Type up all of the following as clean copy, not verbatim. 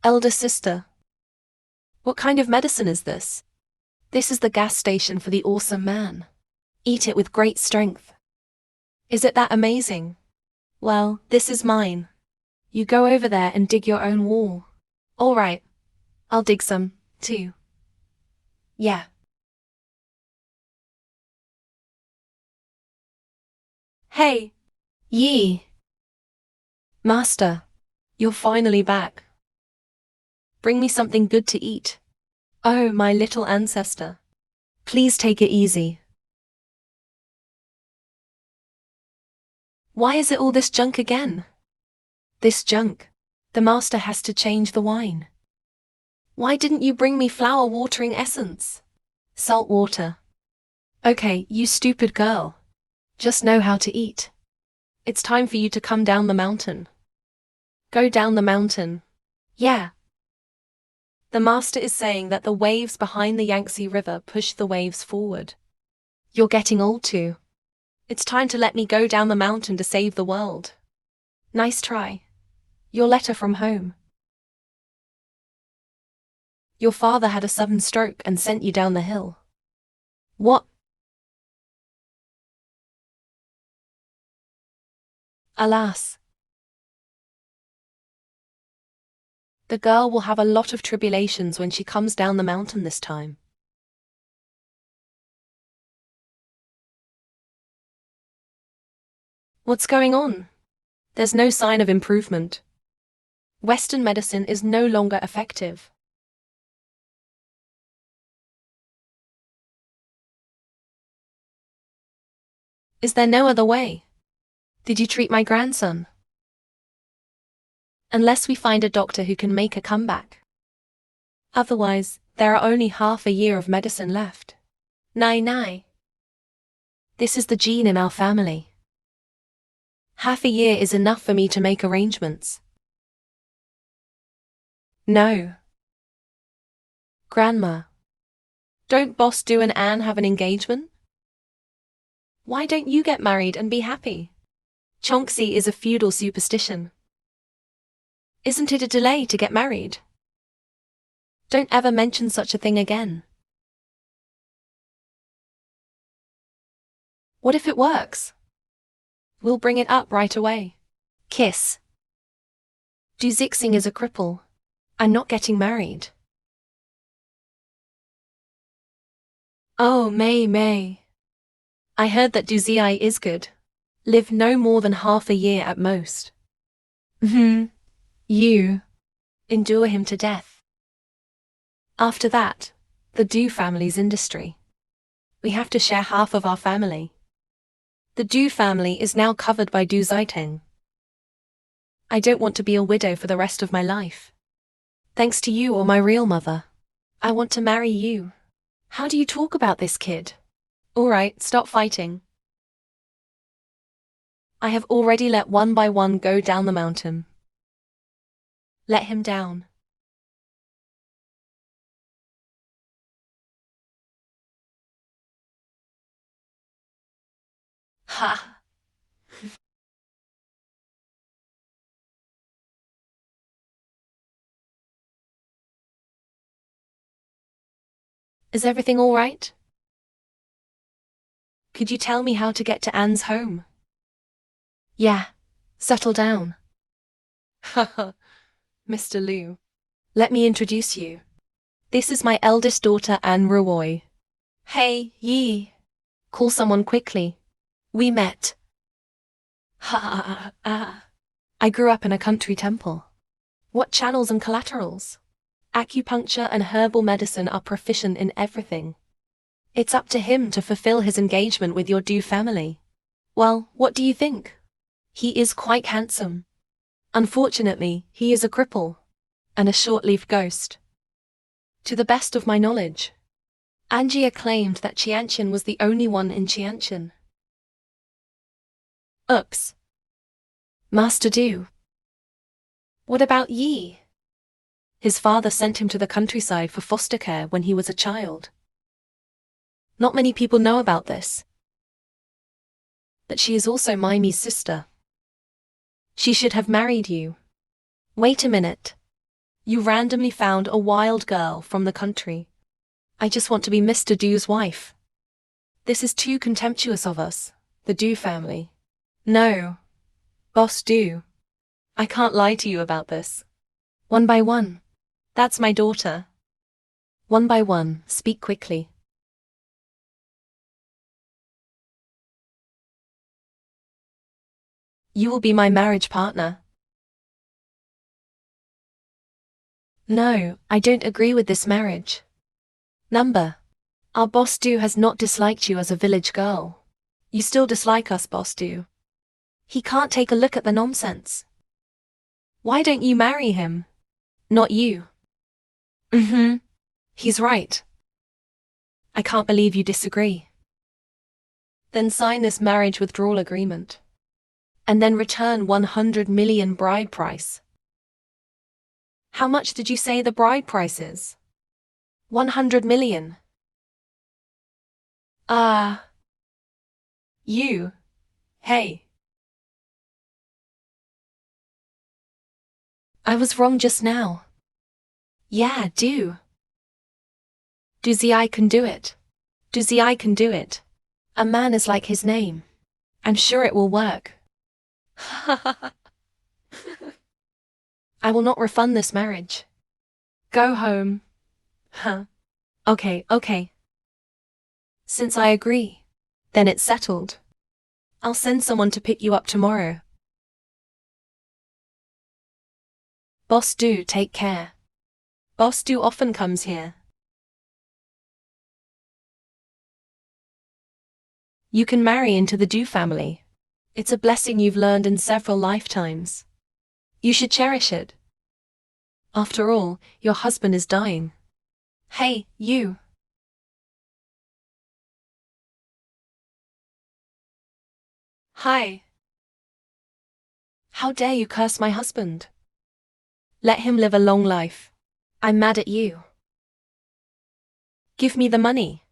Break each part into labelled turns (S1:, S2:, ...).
S1: Elder sister. What kind of medicine is this? This is the gas station for the awesome man. Eat it with great strength. Is it that amazing? Well, this is mine. You go over there and dig your own wall. All right. I'll dig some, too. Yeah. Hey. Yi. Master. You're finally back. Bring me something good to eat. Oh, my little ancestor. Please take it easy. Why is it all this junk again? This junk. The master has to change the wine. Why didn't you bring me flower watering essence? Salt water. Okay, you stupid girl. Just know how to eat. It's time for you to come down the mountain. Go down the mountain. Yeah. The master is saying that the waves behind the Yangtze River push the waves forward. You're getting old too. It's time to let me go down the mountain to save the world. Nice try. Your letter from home. Your father had a sudden stroke and sent you down the hill. What? Alas. The girl will have a lot of tribulations when she comes down the mountain this time. What's going on? There's no sign of improvement. Western medicine is no longer effective. Is there no other way? Did you treat my grandson? Unless we find a doctor who can make a comeback. Otherwise, there are only half a year of medicine left. Nai. This is the gene in our family. Half a year is enough for me to make arrangements. No. Grandma. Don't Boss Do and Anne have an engagement? Why don't you get married and be happy? Chongxi is a feudal superstition. Isn't it a delay to get married? Don't ever mention such a thing again. What if it works? We'll bring it up right away. Kiss. Du Zixing is a cripple. I'm not getting married. Oh, May. I heard that Du Ziai is good. Live no more than half a year at most. You. Endure him to death. After that, the Du family's industry. We have to share half of our family. The Du family is now covered by Du Ziteng. I don't want to be a widow for the rest of my life. Thanks to you or my real mother. I want to marry you. How do you talk about this, kid? All right, stop fighting. I have already let one by one go down the mountain. Let him down. Ha! Is everything all right? Could you tell me how to get to Anne's home? Yeah, settle down. Haha, Mr. Liu. Let me introduce you. This is my eldest daughter, Anne Ruoy. Hey, Yi. Call someone quickly. We met. I grew up in a country temple. What channels and collaterals? Acupuncture and herbal medicine are proficient in everything. It's up to him to fulfill his engagement with your Du family. Well, what do you think? He is quite handsome. Unfortunately, he is a cripple. And a short-lived ghost. To the best of my knowledge, Angia claimed that Qianqian was the only one in Qianqian. Oops. Master Du. What about Yi? His father sent him to the countryside for foster care when he was a child. Not many people know about this. But she is also Mimi's sister. She should have married you. Wait a minute. You randomly found a wild girl from the country. I just want to be Mr. Do's wife. This is too contemptuous of us, the Do family. No, Boss Do. I can't lie to you about this. One by one. That's my daughter. One by one, speak quickly. You will be my marriage partner. No, I don't agree with this marriage. Number. Our Boss Do has not disliked you as a village girl. You still dislike us, Boss Do. He can't take a look at the nonsense. Why don't you marry him? Not you. He's right. I can't believe you disagree. Then sign this marriage withdrawal agreement. And then return 100 million bride price. How much did you say the bride price is? 100 million. You. Hey. I was wrong just now. Yeah, do. I can do it. I can do it. A man is like his name. I'm sure it will work. I will not refund this marriage. Go home. Okay. Since I agree, then it's settled. I'll send someone to pick you up tomorrow. Boss Do, take care. Boss Do often comes here. You can marry into the Do family. It's a blessing you've learned in several lifetimes. You should cherish it. After all, your husband is dying. Hey, you. Hi. How dare you curse my husband? Let him live a long life. I'm mad at you. Give me the money.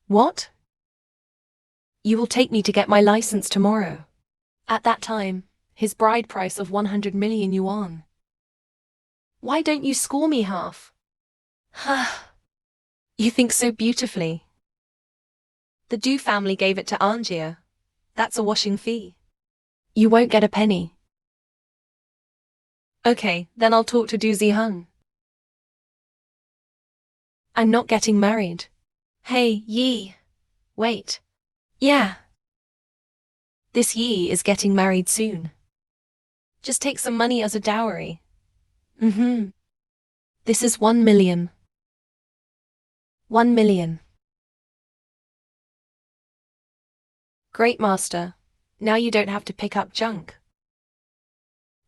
S1: What? You will take me to get my license tomorrow. At that time, his bride price of 100 million yuan. Why don't you score me half? You think so beautifully. The Do family gave it to Angia. That's a washing fee. You won't get a penny. Okay, then I'll talk to Du Ziheng. I'm not getting married. Hey, Yi. Wait. Yeah. This Yi is getting married soon. Just take some money as a dowry. This is 1 million. 1 million. Great, master. Now you don't have to pick up junk.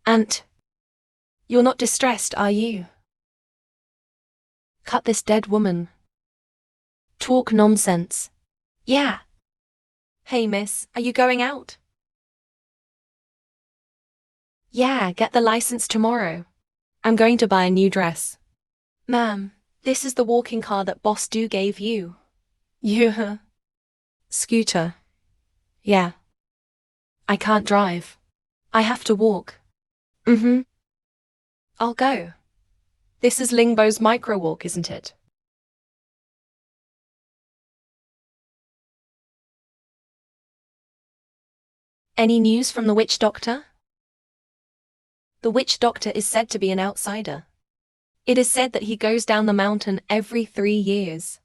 S1: Aunt. You're not distressed, are you? Cut this dead woman. Talk nonsense. Yeah. Hey miss, are you going out? Yeah, get the license tomorrow. I'm going to buy a new dress. Ma'am, this is the walking car that Boss Do gave you. You. Scooter. Yeah. I can't drive. I have to walk. I'll go. This is Lingbo's micro-walk, isn't it? Any news from the witch doctor? The witch doctor is said to be an outsider. It is said that he goes down the mountain every 3 years.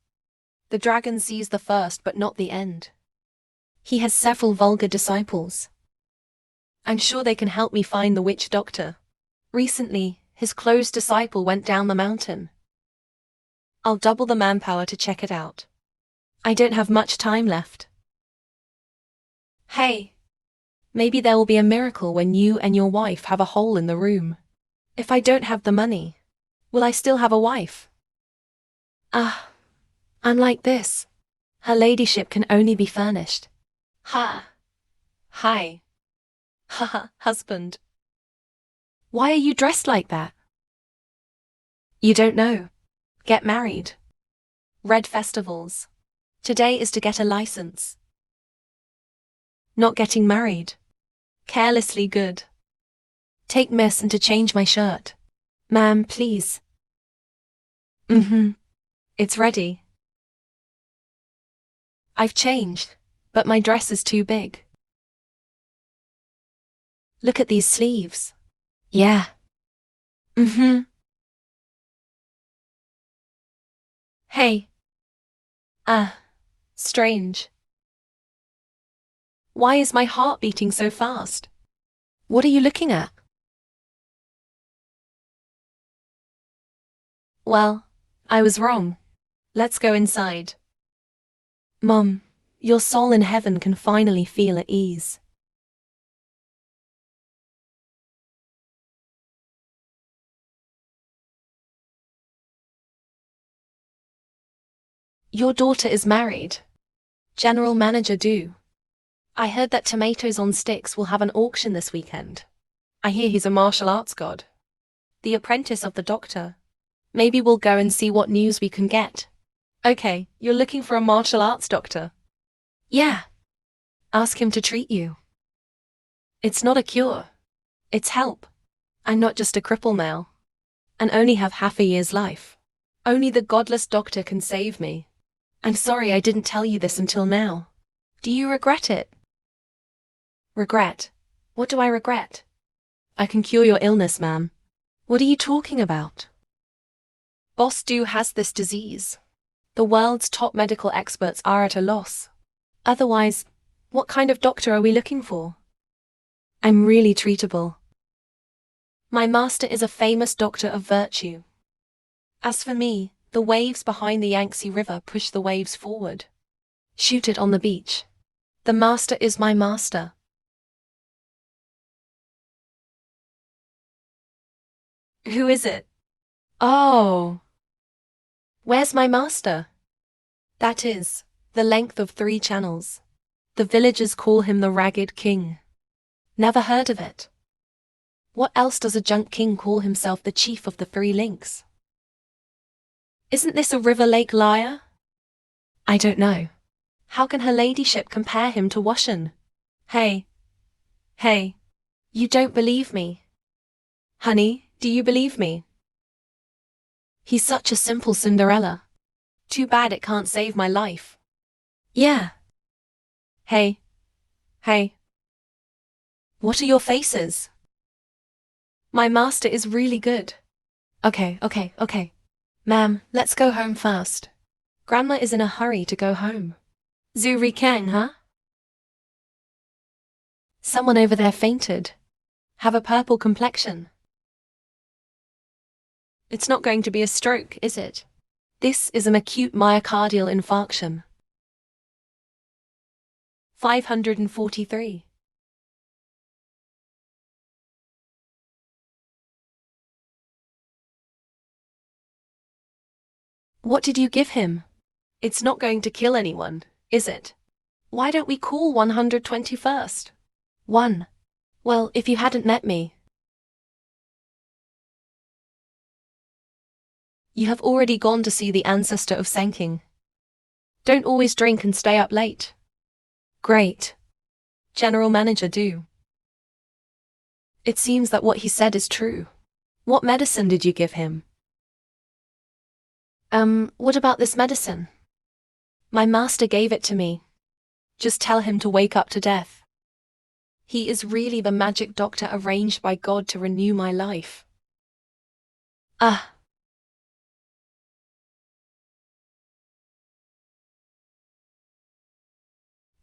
S1: The dragon sees the first but not the end. He has several vulgar disciples. I'm sure they can help me find the witch doctor. Recently, his close disciple went down the mountain. I'll double the manpower to check it out. I don't have much time left. Hey. Maybe there will be a miracle when you and your wife have a hole in the room. If I don't have the money, will I still have a wife? I'm like this. Her ladyship can only be furnished. Hi. Husband. Why are you dressed like that? You don't know. Get married. Red festivals. Today is to get a license. Not getting married. Carelessly good. Take miss and to change my shirt. Ma'am, please. Mm-hmm. It's ready. I've changed, but my dress is too big. Look at these sleeves. Yeah. Mm-hmm. Hey. Strange. Why is my heart beating so fast? What are you looking at? Well, I was wrong. Let's go inside. Mom, your soul in heaven can finally feel at ease. Your daughter is married. General Manager do. I heard that Tomatoes on Sticks will have an auction this weekend. I hear he's a martial arts god. The apprentice of the doctor. Maybe we'll go and see what news we can get. Okay, you're looking for a martial arts doctor? Yeah. Ask him to treat you. It's not a cure. It's help. I'm not just a cripple now. And only have half a year's life. Only the godless doctor can save me. I'm sorry I didn't tell you this until now. Do you regret it? Regret? What do I regret? I can cure your illness, ma'am. What are you talking about? Boss Do has this disease. The world's top medical experts are at a loss. Otherwise, what kind of doctor are we looking for? I'm really treatable. My master is a famous doctor of virtue. As for me, the waves behind the Yangtze River push the waves forward. Shoot it on the beach. The master is my master. Who is it? Oh. Where's my master? That is, the length of 3 channels. The villagers call him the Ragged King. Never heard of it. What else does a junk king call himself, the chief of the 3 links? Isn't this a river lake liar? I don't know. How can her ladyship compare him to Washan? Hey. You don't believe me. Honey, do you believe me? He's such a simple Cinderella. Too bad it can't save my life. Yeah. Hey. What are your faces? My master is really good. Okay. Ma'am, let's go home first. Grandma is in a hurry to go home. Zuri Kang, huh? Someone over there fainted. Have a purple complexion. It's not going to be a stroke, is it? This is an acute myocardial infarction. 543. What did you give him? It's not going to kill anyone, is it? Why don't we call 121st? 1. Well, if you hadn't met me. You have already gone to see the ancestor of Senking. Don't always drink and stay up late. Great. General Manager do. It seems that what he said is true. What medicine did you give him? What about this medicine? My master gave it to me. Just tell him to wake up to death. He is really the magic doctor arranged by God to renew my life.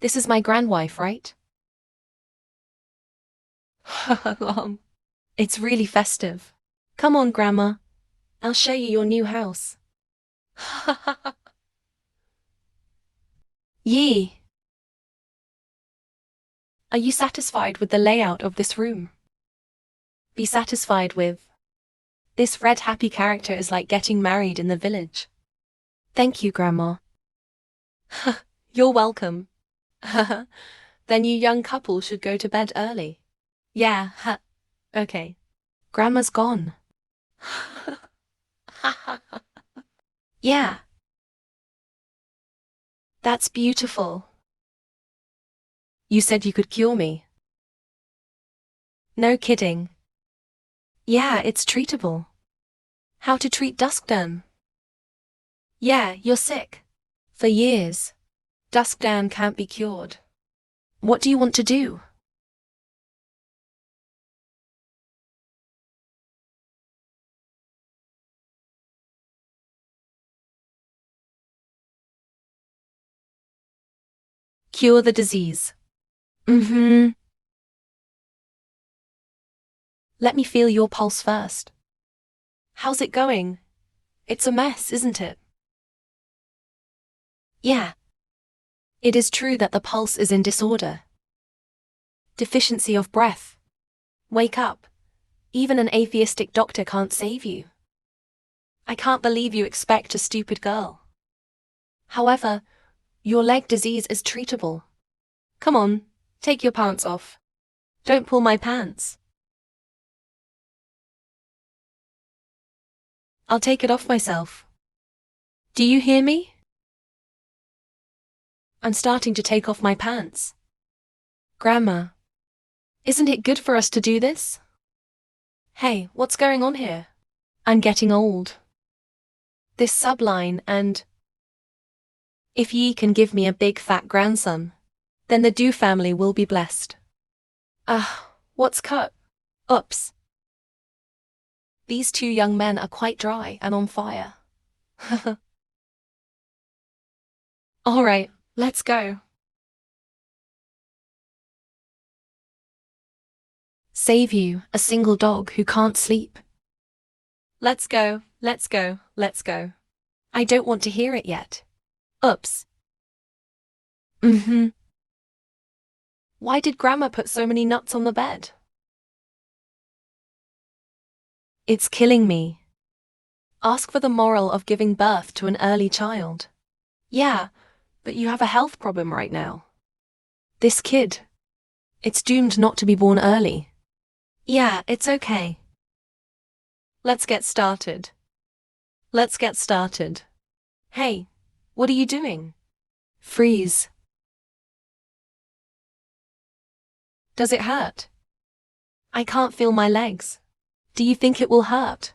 S1: This is my grandwife, right? It's really festive. Come on, Grandma. I'll show you your new house. Yee. Are you satisfied with the layout of this room? Be satisfied with. This red happy character is like getting married in the village. Thank you, Grandma. You're welcome. Then you young couple should go to bed early. Yeah, okay. Grandma's gone. Yeah. That's beautiful. You said you could cure me. No kidding. Yeah, it's treatable. How to treat duskdan. Yeah, you're sick. For years. Duskdan can't be cured. What do you want to do? Cure the disease. Let me feel your pulse first. How's it going? It's a mess, isn't it? Yeah. It is true that the pulse is in disorder. Deficiency of breath. Wake up. Even an atheistic doctor can't save you. I can't believe you expect a stupid girl. However, your leg disease is treatable. Come on, take your pants off. Don't pull my pants. I'll take it off myself. Do you hear me? I'm starting to take off my pants. Grandma, isn't it good for us to do this? Hey, what's going on here? I'm getting old. This subline and... If ye can give me a big fat grandson, then the Dew family will be blessed. What's cut? Oops. These two young men are quite dry and on fire. All right, let's go. Save you, a single dog who can't sleep. Let's go, let's go, let's go. I don't want to hear it yet. Oops. Why did Grandma put so many nuts on the bed? It's killing me. Ask for the moral of giving birth to an early child. Yeah, but you have a health problem right now. This kid. It's doomed not to be born early. Yeah, it's okay. Let's get started. Let's get started. Hey, what are you doing? Freeze. Does it hurt? I can't feel my legs. Do you think it will hurt?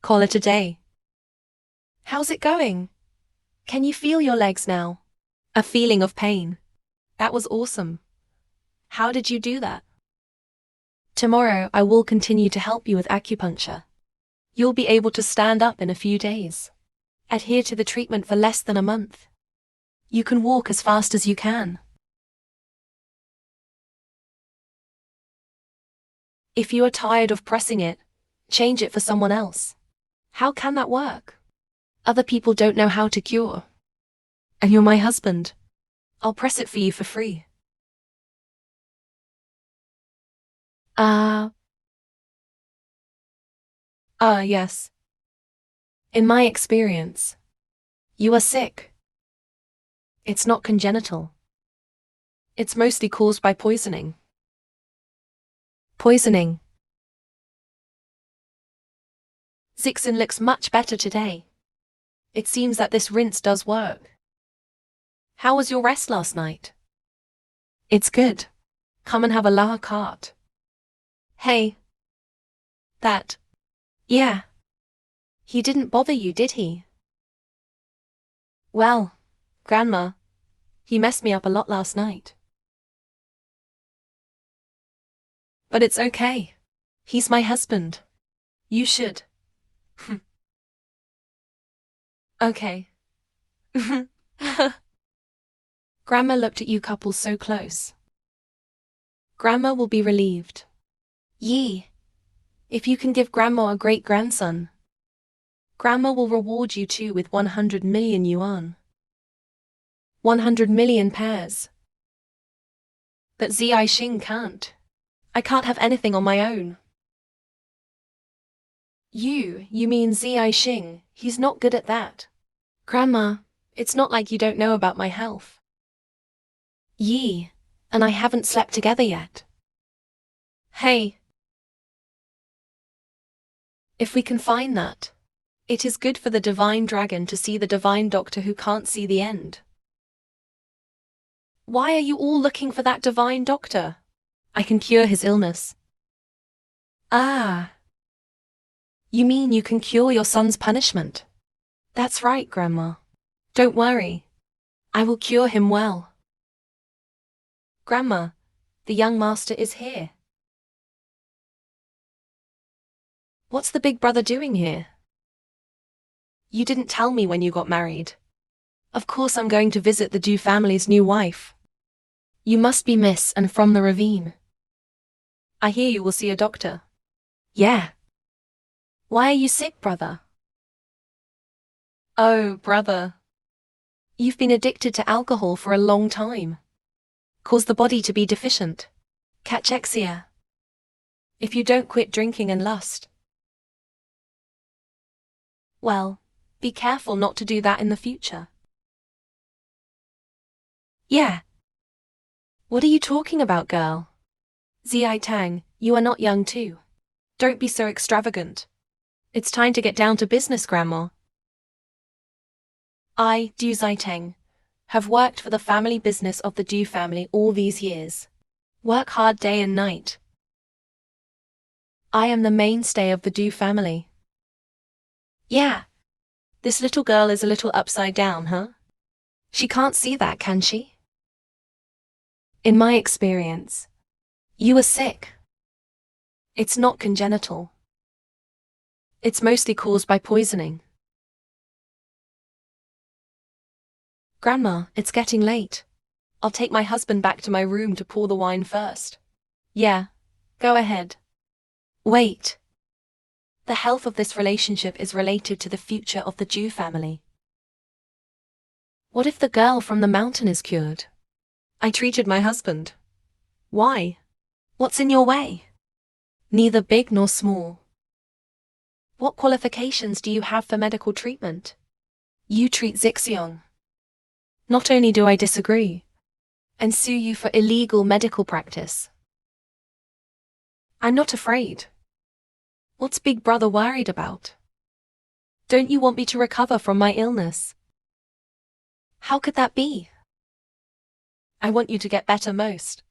S1: Call it a day. How's it going? Can you feel your legs now? A feeling of pain. That was awesome. How did you do that? Tomorrow I will continue to help you with acupuncture. You'll be able to stand up in a few days. Adhere to the treatment for less than a month. You can walk as fast as you can. If you are tired of pressing it, change it for someone else. How can that work? Other people don't know how to cure. And you're my husband. I'll press it for you for free. Yes. In my experience, you are sick. It's not congenital. It's mostly caused by poisoning. Poisoning. Zixin looks much better today. It seems that this rinse does work. How was your rest last night? It's good. Come and have a la carte. Hey. That. Yeah. He didn't bother you, did he? Well, Grandma, he messed me up a lot last night. But it's okay. He's my husband. You should. Okay. Grandma looked at you couples so close. Grandma will be relieved. Yee. If you can give Grandma a great-grandson, Grandma will reward you too with 100 million yuan. 100 million pairs. But Zai Xing can't. I can't have anything on my own. You mean Zai Xing, he's not good at that. Grandma, it's not like you don't know about my health. Yee, and I haven't slept together yet. Hey. If we can find that, It is good for the divine dragon to see the divine doctor who can't see the end. Why are you all looking for that divine doctor? I can cure his illness. Ah. You mean you can cure your son's punishment? That's right, Grandma. Don't worry. I will cure him well. Grandma, the young master is here. What's the big brother doing here? You didn't tell me when you got married. Of course I'm going to visit the Dew family's new wife. You must be Miss and from the ravine. I hear you will see a doctor. Yeah. Why are you sick, brother? Oh, brother. You've been addicted to alcohol for a long time. Cause the body to be deficient. Cachexia. If you don't quit drinking and lust. Well, be careful not to do that in the future. Yeah. What are you talking about, girl? Ziai Tang, you are not young too. Don't be so extravagant. It's time to get down to business, Grandma. I, Du Ziteng, have worked for the family business of the Du family all these years. Work hard day and night. I am the mainstay of the Du family. Yeah. This little girl is a little upside down, huh? She can't see that, can she? In my experience, you are sick. It's not congenital. It's mostly caused by poisoning. Grandma, it's getting late. I'll take my husband back to my room to pour the wine first. Yeah, go ahead. Wait. The health of this relationship is related to the future of the Dew family. What if the girl from the mountain is cured? I treated my husband. Why? What's in your way? Neither big nor small. What qualifications do you have for medical treatment? You treat Zixiong. Not only do I disagree, and sue you for illegal medical practice. I'm not afraid. What's Big Brother worried about? Don't you want me to recover from my illness? How could that be? I want you to get better most.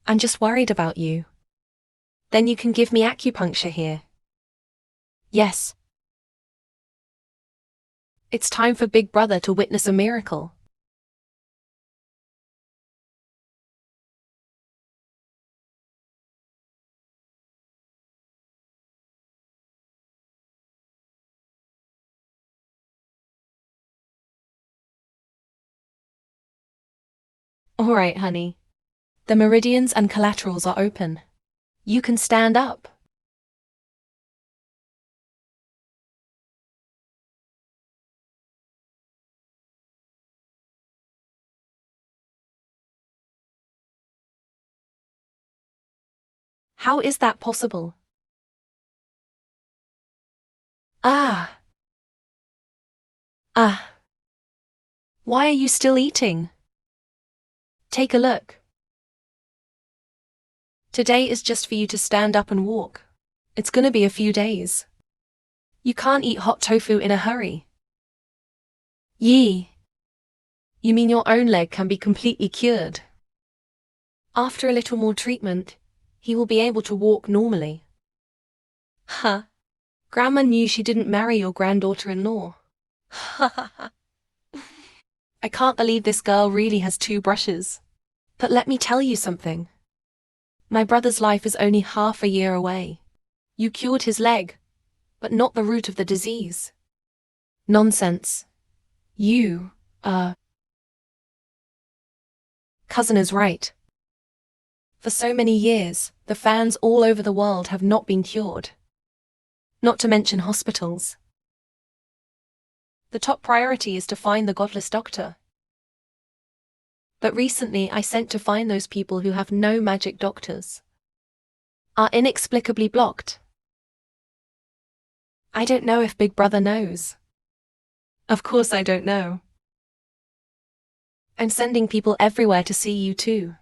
S1: I'm just worried about you. Then you can give me acupuncture here. Yes. It's time for Big Brother to witness a miracle. Alright, honey. The meridians and collaterals are open. You can stand up. How is that possible? Ah. Ah. Why are you still eating? Take a look. Today is just for you to stand up and walk. It's gonna be a few days. You can't eat hot tofu in a hurry. Yee. You mean your own leg can be completely cured? After a little more treatment, he will be able to walk normally. Huh. Grandma knew she didn't marry your granddaughter-in-law. Ha ha ha. I can't believe this girl really has 2 brushes. But let me tell you something. My brother's life is only half a year away. You cured his leg, but not the root of the disease. Nonsense. You, cousin is right. For so many years, the fans all over the world have not been cured. Not to mention hospitals. The top priority is to find the godless doctor. But recently I sent to find those people who have no magic doctors. Are inexplicably blocked. I don't know if Big Brother knows. Of course I don't know. I'm sending people everywhere to see you too.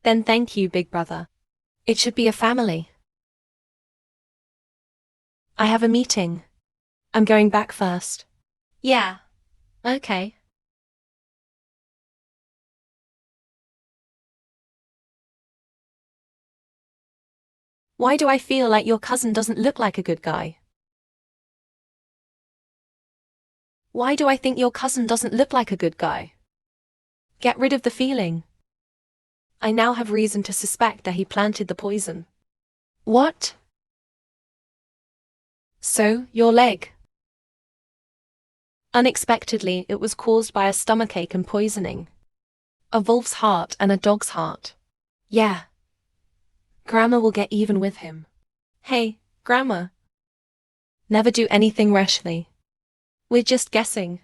S1: Then thank you, Big Brother. It should be a family. I have a meeting. I'm going back first. Yeah. Okay. Why do I feel like your cousin doesn't look like a good guy? Why do I think your cousin doesn't look like a good guy? Get rid of the feeling. I now have reason to suspect that he planted the poison. What? So, your leg. Unexpectedly, it was caused by a stomachache and poisoning. A wolf's heart and a dog's heart. Yeah. Grandma will get even with him. Hey, Grandma. Never do anything rashly. We're just guessing.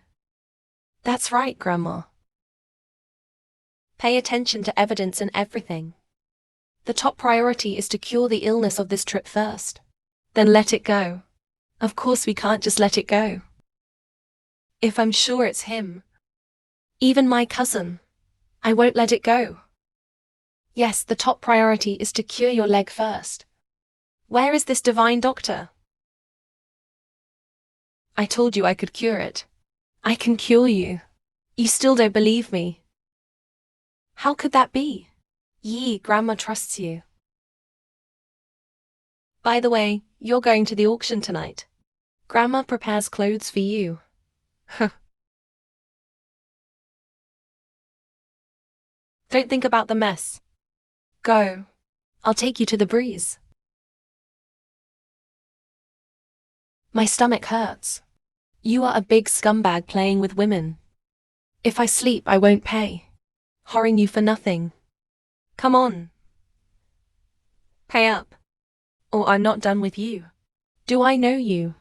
S1: That's right, Grandma. Pay attention to evidence and everything. The top priority is to cure the illness of this trip first. Then let it go. Of course we can't just let it go. If I'm sure it's him. Even my cousin. I won't let it go. Yes, the top priority is to cure your leg first. Where is this divine doctor? I told you I could cure it. I can cure you. You still don't believe me. How could that be? Grandma trusts you. By the way, you're going to the auction tonight. Grandma prepares clothes for you. Don't think about the mess. Go. I'll take you to the breeze. My stomach hurts. You are a big scumbag playing with women. If I sleep, I won't pay. Whoring you for nothing. Come on. Pay up. Or I'm not done with you. Do I know you?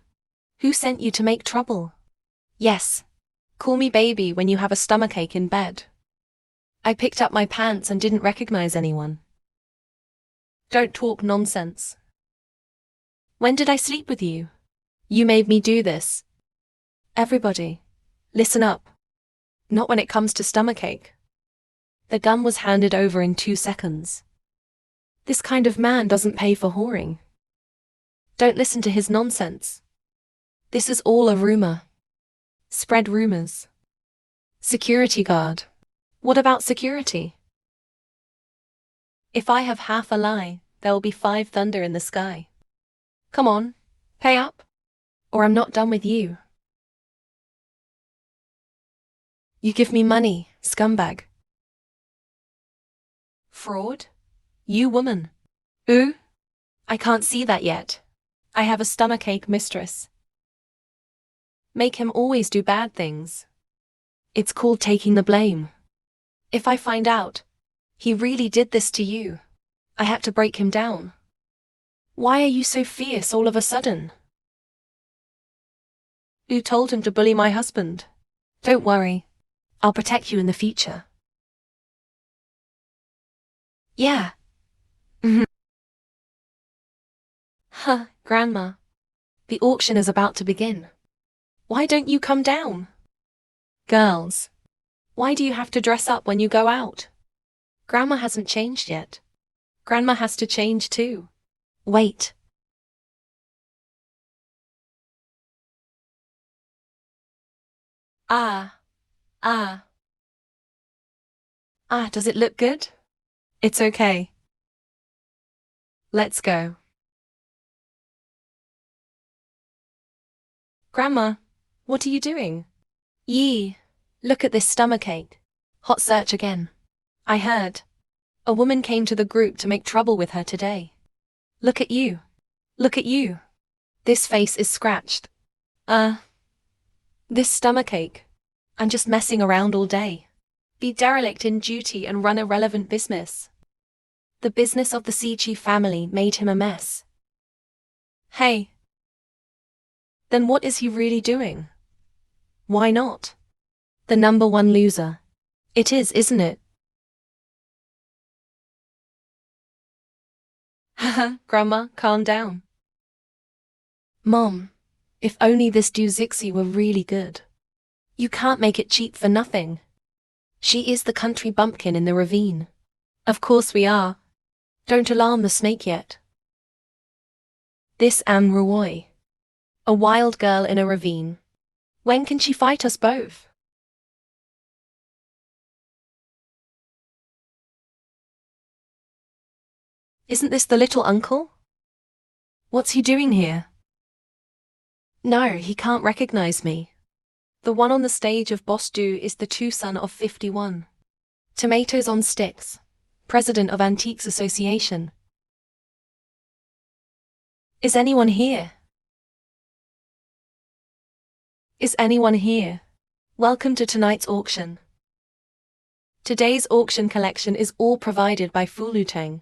S1: Who sent you to make trouble? Yes. Call me baby when you have a stomachache in bed. I picked up my pants and didn't recognize anyone. Don't talk nonsense. When did I sleep with you? You made me do this. Everybody, listen up. Not when it comes to stomachache. The gun was handed over in 2 seconds. This kind of man doesn't pay for whoring. Don't listen to his nonsense. This is all a rumor. Spread rumors. Security guard. What about security? If I have half a lie, there will be 5 thunder in the sky. Come on, pay up. Or I'm not done with you. You give me money, scumbag. Fraud? You woman. Ooh? I can't see that yet. I have a stomachache, mistress. Make him always do bad things. It's called taking the blame. If I find out, he really did this to you, I had to break him down. Why are you so fierce all of a sudden? Who told him to bully my husband? Don't worry. I'll protect you in the future. Yeah. Grandma. The auction is about to begin. Why don't you come down? Girls. Why do you have to dress up when you go out? Grandma hasn't changed yet. Grandma has to change too. Wait. Does it look good? It's okay. Let's go. Grandma, what are you doing? Look at this stomachache. Hot search again. I heard. A woman came to the group to make trouble with her today. Look at you. Look at you. This face is scratched. This stomachache. I'm just messing around all day. Be derelict in duty and run irrelevant business. The business of the Sichi family made him a mess. Hey. Then what is he really doing? Why not? The number 1 loser. It is, isn't it? Haha, Grandma, calm down. Mom, if only this Duzixi were really good. You can't make it cheap for nothing. She is the country bumpkin in the ravine. Of course we are. Don't alarm the snake yet. This Am Ruoy. A wild girl in a ravine. When can she fight us both? Isn't this the little uncle? What's he doing here? No, he can't recognize me. The one on the stage of Boss Do is the two son of 51. Tomatoes on Sticks, president of Antiques Association. Is anyone here? Is anyone here? Welcome to tonight's auction. Today's auction collection is all provided by Fuluteng.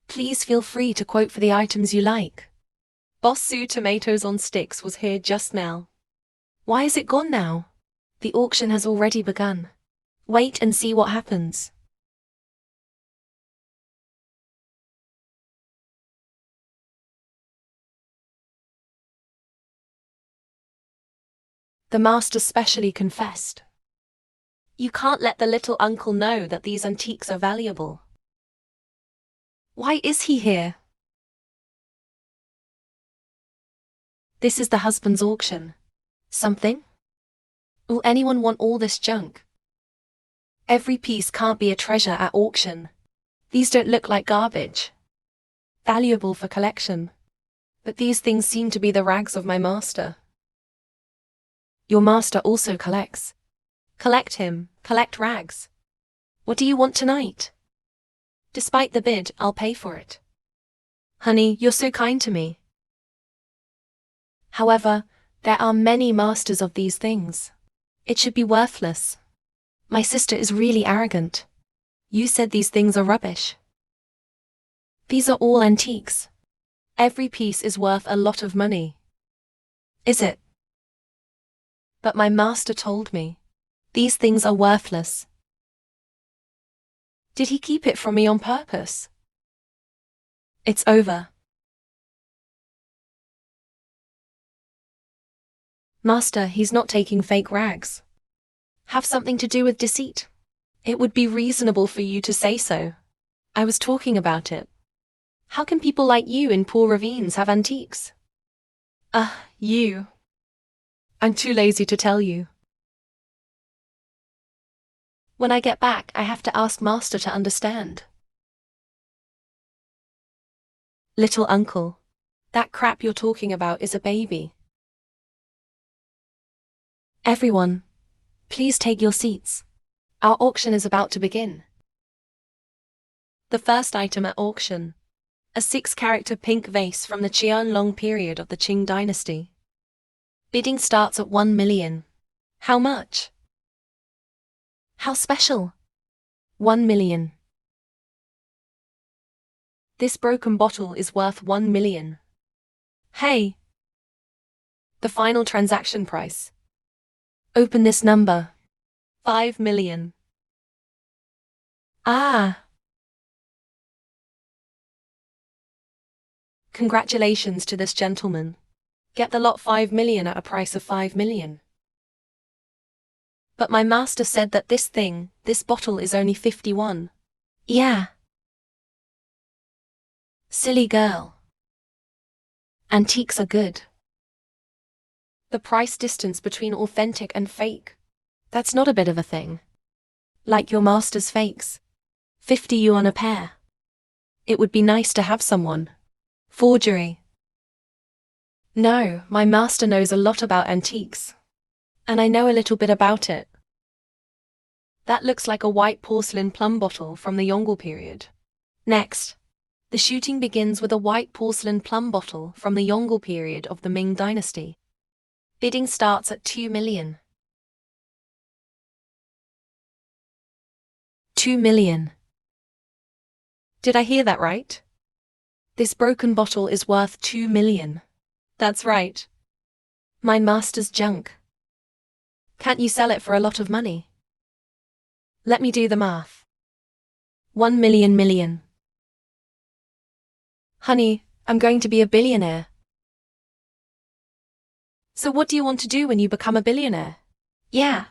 S1: Please feel free to quote for the items you like. Boss Sue Tomatoes on Sticks was here just now. Why is it gone now? The auction has already begun. Wait and see what happens. The master specially confessed. You can't let the little uncle know that these antiques are valuable. Why is he here? This is the husband's auction. Something? Will anyone want all this junk? Every piece can't be a treasure at auction. These don't look like garbage. Valuable for collection. But these things seem to be the rags of my master. Your master also collects. Collect him, collect rags. What do you want tonight? Despite the bid, I'll pay for it. Honey, you're so kind to me. However, there are many masters of these things. It should be worthless. My sister is really arrogant. You said these things are rubbish. These are all antiques. Every piece is worth a lot of money. Is it? But my master told me. These things are worthless. Did he keep it from me on purpose? It's over. Master, he's not taking fake rags. Have something to do with deceit. It would be reasonable for you to say so. I was talking about it. How can people like you in poor ravines have antiques? You. I'm too lazy to tell you. When I get back, I have to ask Master to understand. Little uncle, that crap you're talking about is a baby. Everyone, please take your seats. Our auction is about to begin. The first item at auction. A 6-character pink vase from the Qianlong period of the Qing dynasty. Bidding starts at 1 million. How much? How special? 1 million. This broken bottle is worth 1 million. Hey! The final transaction price. Open this number. 5 million. Ah! Congratulations to this gentleman. Get the lot 5 million at a price of 5 million. But my master said that this bottle is only 51. Yeah. Silly girl. Antiques are good. The price distance between authentic and fake. That's not a bit of a thing. Like your master's fakes. 50 yuan a pair. It would be nice to have someone. Forgery. No, my master knows a lot about antiques. And I know a little bit about it. That looks like a white porcelain plum bottle from the Yongle period. Next. The shooting begins with a white porcelain plum bottle from the Yongle period of the Ming dynasty. Bidding starts at 2 million. 2 million. Did I hear that right? This broken bottle is worth 2 million. That's right. My master's junk. Can't you sell it for a lot of money? Let me do the math. 1 million. Honey, I'm going to be a billionaire. So what do you want to do when you become a billionaire? Yeah.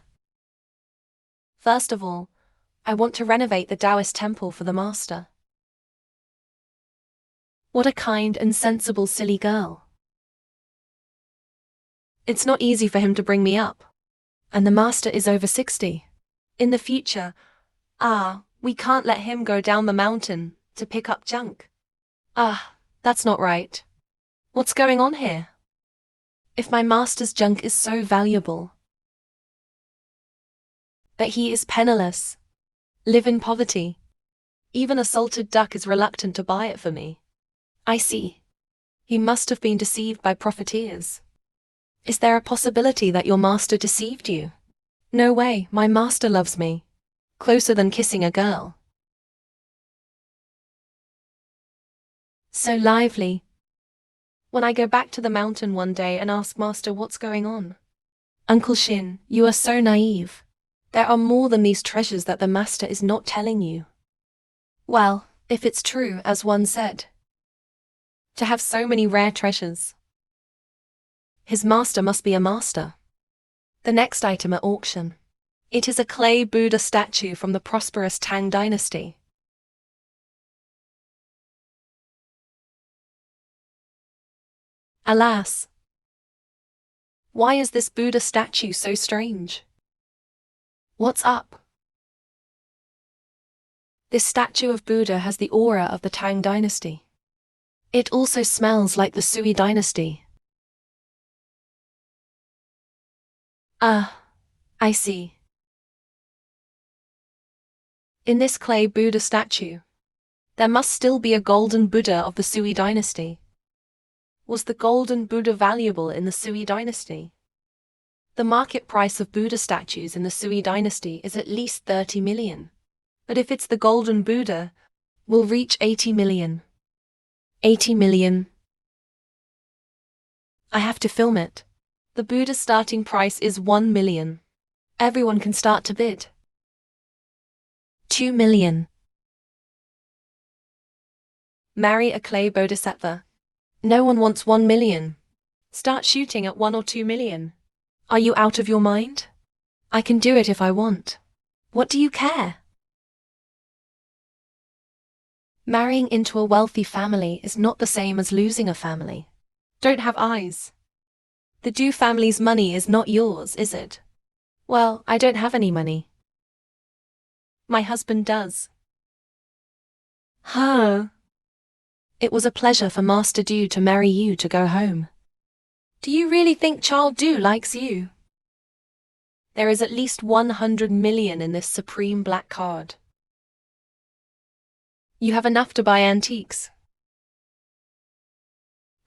S1: First of all, I want to renovate the Taoist temple for the master. What a kind and sensible silly girl. It's not easy for him to bring me up. And the master is over 60. In the future, we can't let him go down the mountain to pick up junk. That's not right. What's going on here? If my master's junk is so valuable, but he is penniless, live in poverty, even a salted duck is reluctant to buy it for me. I see. He must have been deceived by profiteers. Is there a possibility that your master deceived you? No way, my master loves me. Closer than kissing a girl. So lively. When I go back to the mountain one day and ask Master what's going on. Uncle Shin, you are so naive. There are more than these treasures that the master is not telling you. Well, if it's true, as one said, to have so many rare treasures, his master must be a master. The next item at auction. It is a clay Buddha statue from the prosperous Tang dynasty. Alas! Why is this Buddha statue so strange? What's up? This statue of Buddha has the aura of the Tang dynasty. It also smells like the Sui dynasty. I see. In this clay Buddha statue, there must still be a golden Buddha of the Sui dynasty. Was the golden Buddha valuable in the Sui dynasty? The market price of Buddha statues in the Sui dynasty is at least 30 million. But if it's the golden Buddha, will reach 80 million. 80 million. I have to film it. The Buddha starting price is 1 million. Everyone can start to bid. 2 million. Marry a clay bodhisattva. No one wants 1 million. Start shooting at 1 or 2 million. Are you out of your mind? I can do it if I want. What do you care? Marrying into a wealthy family is not the same as losing a family. Don't have eyes. The Du family's money is not yours, is it? Well, I don't have any money. My husband does. It was a pleasure for Master Du to marry you to go home. Do you really think Child Du likes you? There is at least 100 million in this supreme black card. You have enough to buy antiques.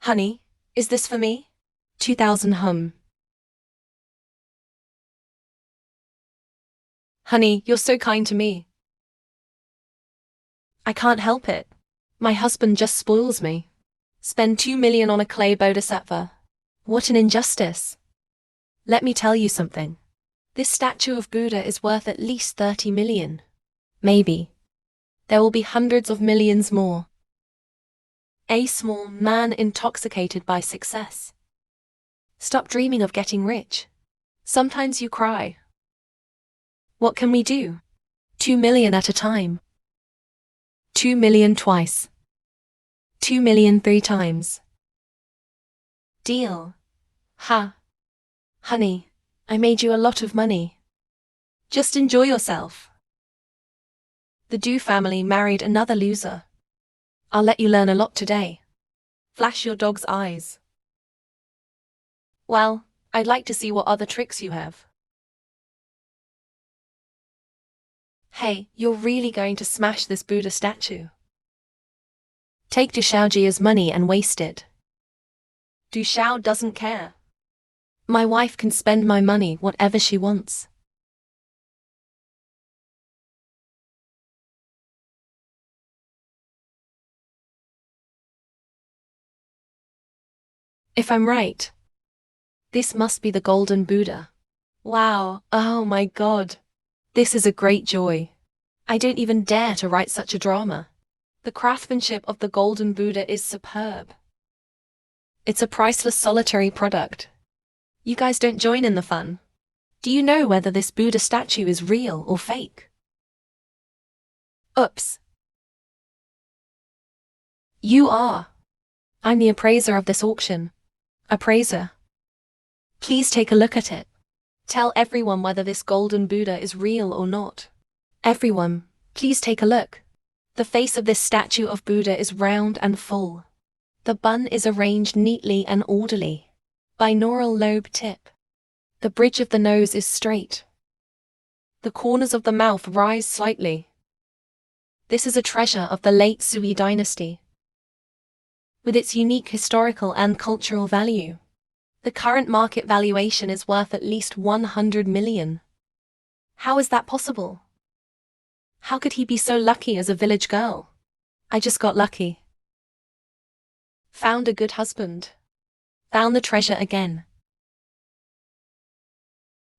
S1: Honey, is this for me? 2,000 hum. Honey, you're so kind to me. I can't help it. My husband just spoils me. Spend 2 million on a clay bodhisattva. What an injustice. Let me tell you something. This statue of Buddha is worth at least 30 million. Maybe. There will be hundreds of millions more. A small man intoxicated by success. Stop dreaming of getting rich. Sometimes you cry. What can we do? 2 million at a time. 2 million twice. 2 million 3 times. Deal. Honey, I made you a lot of money. Just enjoy yourself. The Du family married another loser. I'll let you learn a lot today. Flash your dog's eyes. Well, I'd like to see what other tricks you have. Hey, you're really going to smash this Buddha statue? Take Du Xiaojia's money and waste it. Du Xiao doesn't care. My wife can spend my money whatever she wants. If I'm right, this must be the golden Buddha. Wow, oh my God. This is a great joy. I don't even dare to write such a drama. The craftsmanship of the golden Buddha is superb. It's a priceless solitary product. You guys don't join in the fun. Do you know whether this Buddha statue is real or fake? Oops. You are. I'm the appraiser of this auction. Appraiser. Please take a look at it. Tell everyone whether this golden Buddha is real or not. Everyone, please take a look. The face of this statue of Buddha is round and full. The bun is arranged neatly and orderly. Binaural lobe tip. The bridge of the nose is straight. The corners of the mouth rise slightly. This is a treasure of the late Sui dynasty. With its unique historical and cultural value, the current market valuation is worth at least 100 million. How is that possible? How could he be so lucky as a village girl? I just got lucky. Found a good husband. Found the treasure again.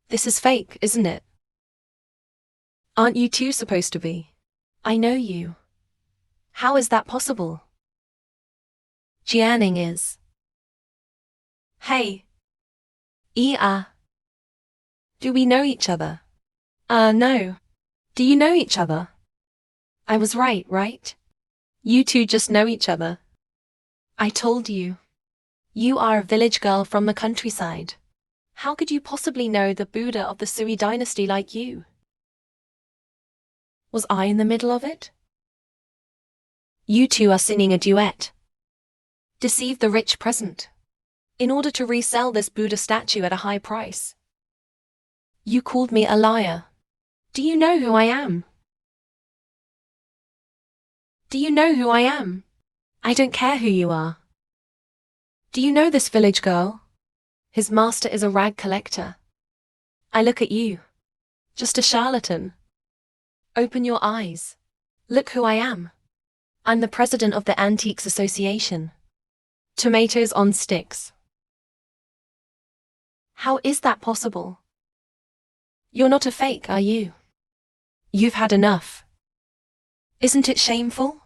S1: This is fake, isn't it? Aren't you two supposed to be? I know you. How is that possible? Jianing is. Hey. Do we know each other? No. Do you know each other? I was right? You two just know each other. I told you. You are a village girl from the countryside. How could you possibly know the Buddha of the Sui dynasty like you? Was I in the middle of it? You two are singing a duet. Deceive the rich present, in order to resell this Buddha statue at a high price. You called me a liar. Do you know who I am? Do you know who I am? I don't care who you are. Do you know this village girl? His master is a rag collector. I look at you. Just a charlatan. Open your eyes. Look who I am. I'm the president of the Antiques Association. Tomatoes on sticks. How is that possible? You're not a fake, are you? You've had enough. Isn't it shameful?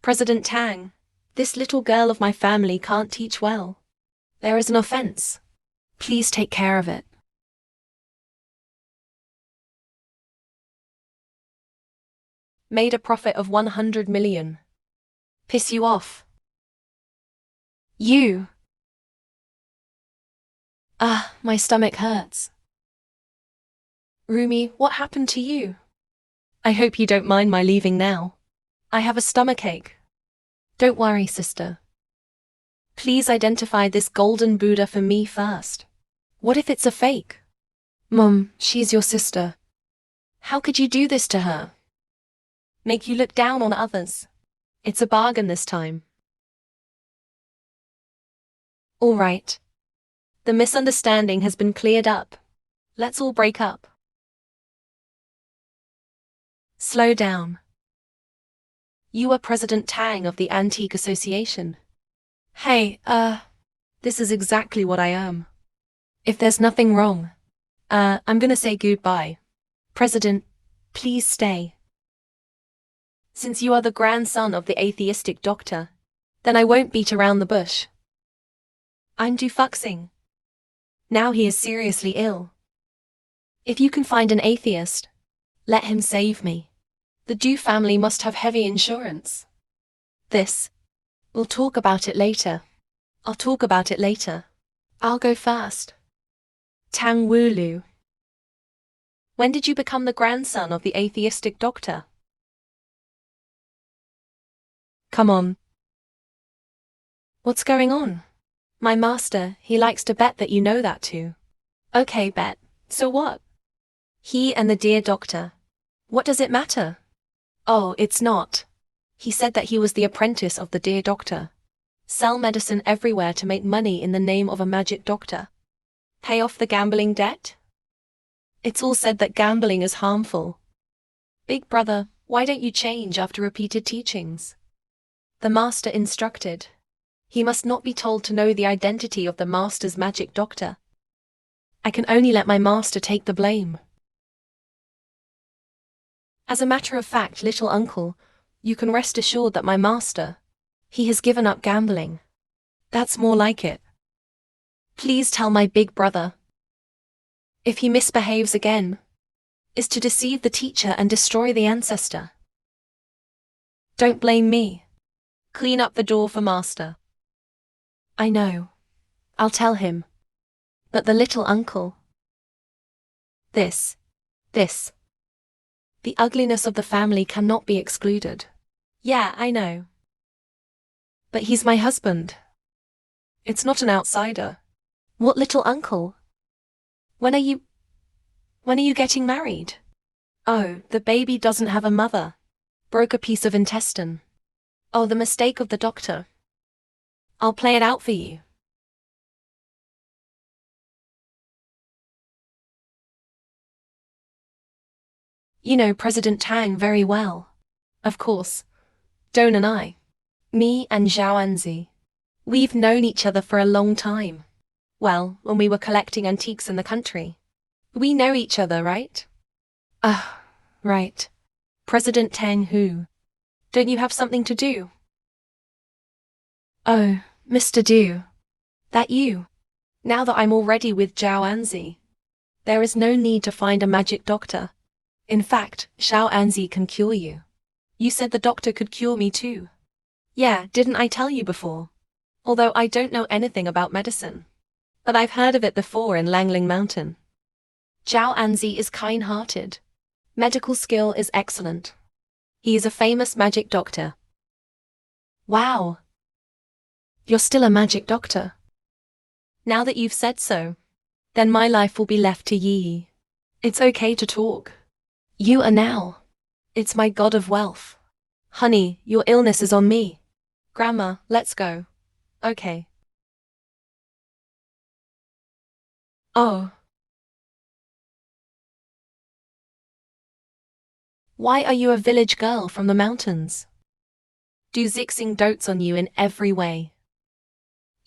S1: President Tang, this little girl of my family can't teach well. There is an offense. Please take care of it. Made a profit of 100 million. Piss you off? You. My stomach hurts. Rumi, what happened to you? I hope you don't mind my leaving now. I have a stomachache. Don't worry, sister. Please identify this golden Buddha for me first. What if it's a fake? Mum, she's your sister. How could you do this to her? Make you look down on others. It's a bargain this time. All right. The misunderstanding has been cleared up. Let's all break up. Slow down. You are President Tang of the Antique Association. Hey, this is exactly what I am. If there's nothing wrong, I'm gonna say goodbye. President, please stay. Since you are the grandson of the atheistic doctor, then I won't beat around the bush. I'm defuxing. Now he is seriously ill. If you can find an atheist, let him save me. The Du family must have heavy insurance. We'll talk about it later. I'll talk about it later. I'll go first. Tang Wulu. When did you become the grandson of the atheistic doctor? Come on. What's going on? My master, he likes to bet that you know that too. Okay, bet. So what? He and the dear doctor. What does it matter? Oh, it's not. He said that he was the apprentice of the dear doctor. Sell medicine everywhere to make money in the name of a magic doctor. Pay off the gambling debt? It's all said that gambling is harmful. Big brother, why don't you change after repeated teachings? The master instructed. He must not be told to know the identity of the master's magic doctor. I can only let my master take the blame. As a matter of fact, little uncle, you can rest assured that my master, he has given up gambling. That's more like it. Please tell my big brother. If he misbehaves again, is to deceive the teacher and destroy the ancestor. Don't blame me. Clean up the door for master. I know. I'll tell him. But the little uncle. This. The ugliness of the family cannot be excluded. Yeah, I know. But he's my husband. It's not an outsider. What little uncle? When are you getting married? Oh, the baby doesn't have a mother. Broke a piece of intestine. Oh, the mistake of the doctor. I'll play it out for you. You know President Tang very well. Of course. Don't and I. Me and Zhao Anzi. We've known each other for a long time. Well, when we were collecting antiques in the country. We know each other, right? Right. President Tang who? Don't you have something to do? Oh, Mr. Du. That you? Now that I'm already with Zhao Anzi. There is no need to find a magic doctor. In fact, Zhao Anzi can cure you. You said the doctor could cure me too. Yeah, didn't I tell you before? Although I don't know anything about medicine. But I've heard of it before in Langling Mountain. Zhao Anzi is kind-hearted. Medical skill is excellent. He is a famous magic doctor. Wow. You're still a magic doctor. Now that you've said so, then my life will be left to Yi. It's okay to talk. You are now. It's my god of wealth. Honey, your illness is on me. Grandma, let's go. Okay. Oh. Why are you a village girl from the mountains? Du Zixing dotes on you in every way.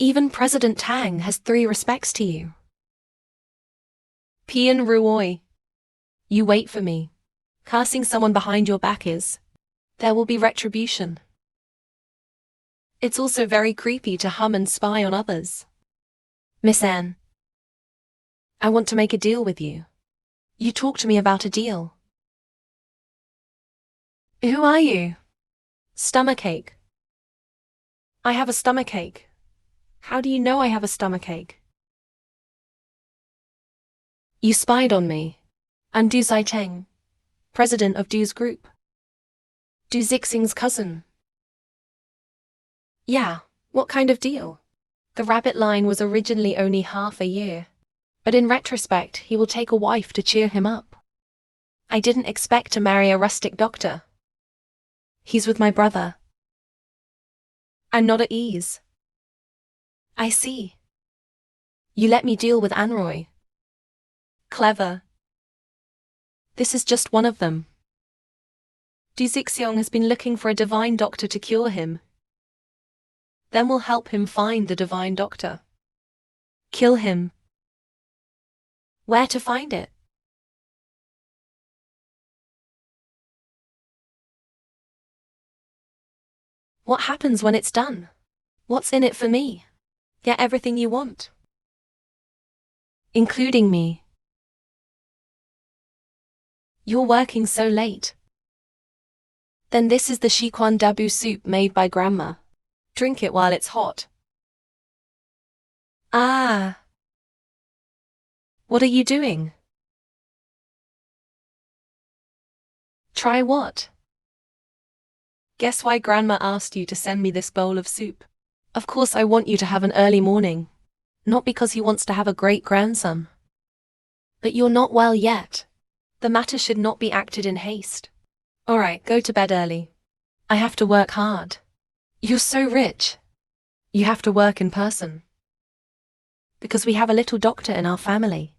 S1: Even President Tang has 3 respects to you. Pian Ruoi. You wait for me. Casting someone behind your back is. There will be retribution. It's also very creepy to hum and spy on others. Miss Anne. I want to make a deal with you. You talk to me about a deal. Who are you? Stomachache. I have a stomachache. How do you know I have a stomachache? You spied on me. I'm Du Ziteng, president of Du's group. Du Zixing's cousin. Yeah, what kind of deal? The rabbit line was originally only half a year, but in retrospect he will take a wife to cheer him up. I didn't expect to marry a rustic doctor. He's with my brother. I'm not at ease. I see. You let me deal with Anroy. Clever. This is just one of them. Du Zixiong has been looking for a divine doctor to cure him. Then we'll help him find the divine doctor. Kill him. Where to find it? What happens when it's done? What's in it for me? Get everything you want. Including me. You're working so late. Then this is the Shiquan Dabu soup made by Grandma. Drink it while it's hot. Ah. What are you doing? Try what? Guess why Grandma asked you to send me this bowl of soup? Of course I want you to have an early morning. Not because he wants to have a great grandson. But you're not well yet. The matter should not be acted in haste. Alright, go to bed early. I have to work hard. You're so rich. You have to work in person. Because we have a little doctor in our family.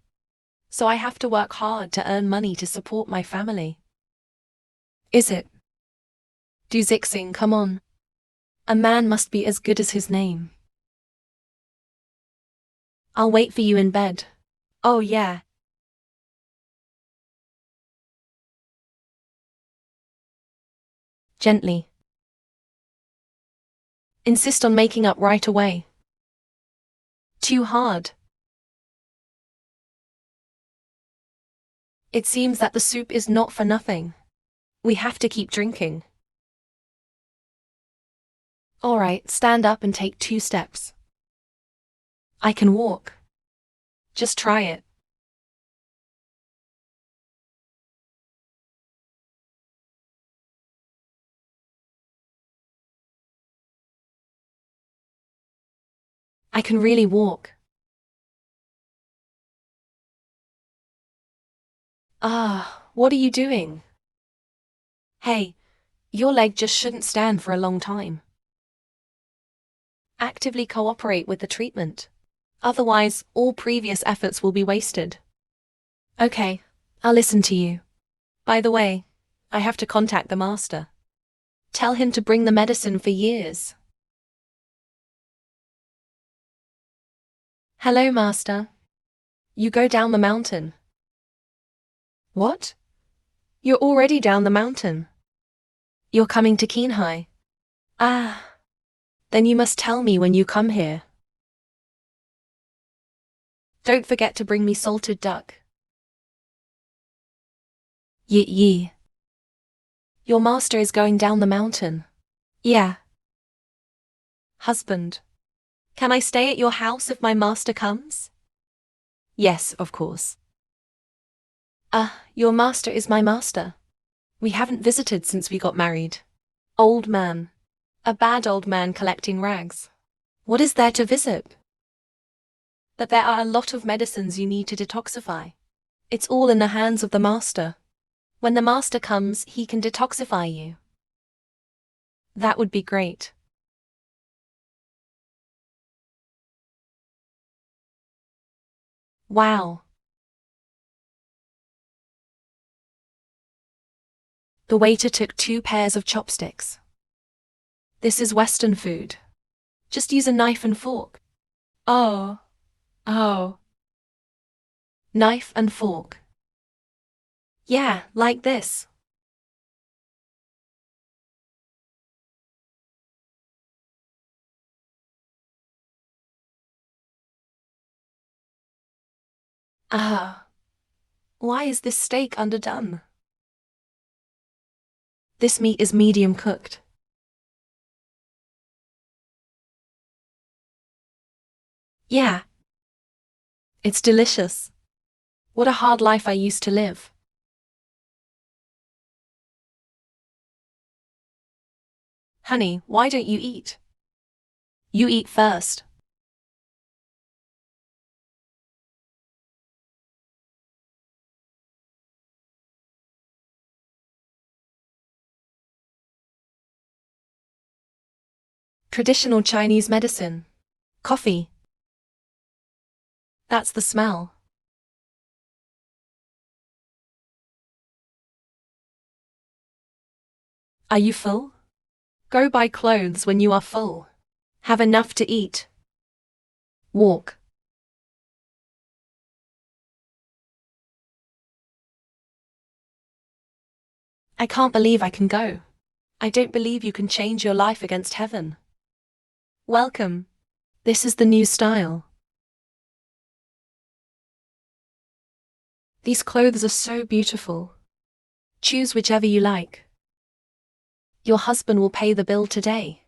S1: So I have to work hard to earn money to support my family. Is it? Du Zixing, come on. A man must be as good as his name. I'll wait for you in bed. Oh yeah. Gently. Insist on making up right away. Too hard. It seems that the soup is not for nothing. We have to keep drinking. Alright, stand up and take 2 steps. I can walk. Just try it. I can really walk. Ah, what are you doing? Hey, your leg just shouldn't stand for a long time. Actively cooperate with the treatment. Otherwise, all previous efforts will be wasted. Okay, I'll listen to you. By the way, I have to contact the master. Tell him to bring the medicine for years. Hello, master. You go down the mountain. What? You're already down the mountain. You're coming to Qinghai. Ah, then you must tell me when you come here. Don't forget to bring me salted duck. Yi. Your master is going down the mountain. Yeah. Husband. Can I stay at your house if my master comes? Yes, of course. Your master is my master. We haven't visited since we got married. Old man. A bad old man collecting rags. What is there to visit? That there are a lot of medicines you need to detoxify. It's all in the hands of the master. When the master comes, he can detoxify you. That would be great. Wow. The waiter took 2 pairs of chopsticks. This is Western food. Just use a knife and fork. Oh. Knife and fork. Yeah, like this. Why is this steak underdone? This meat is medium cooked. Yeah. It's delicious. What a hard life I used to live. Honey, why don't you eat? You eat first. Traditional Chinese medicine. Coffee. That's the smell. Are you full? Go buy clothes when you are full. Have enough to eat. Walk. I can't believe I can go. I don't believe you can change your life against heaven. Welcome. This is the new style. These clothes are so beautiful. Choose whichever you like. Your husband will pay the bill today.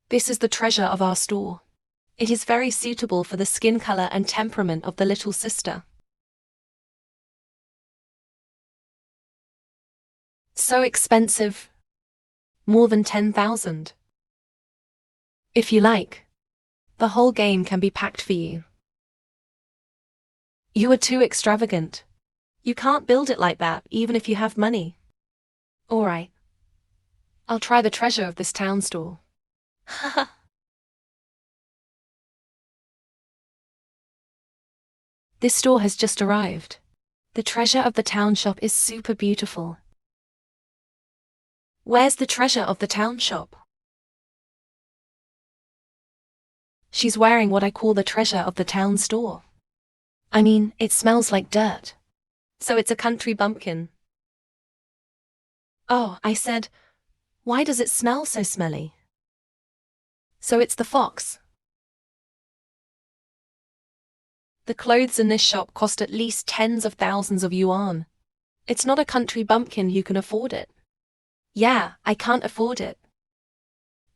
S1: This is the treasure of our store. It is very suitable for the skin color and temperament of the little sister. So expensive. More than 10,000. If you like, the whole game can be packed for you. You are too extravagant. You can't build it like that even if you have money. Alright. I'll try the treasure of this town store. Haha. This store has just arrived. The treasure of the town shop is super beautiful. Where's the treasure of the town shop? She's wearing what I call the treasure of the town store. I mean, it smells like dirt. So it's a country bumpkin. Oh, I said, why does it smell so smelly? So it's the fox. The clothes in this shop cost at least tens of thousands of yuan. It's not a country bumpkin who can afford it. Yeah, I can't afford it.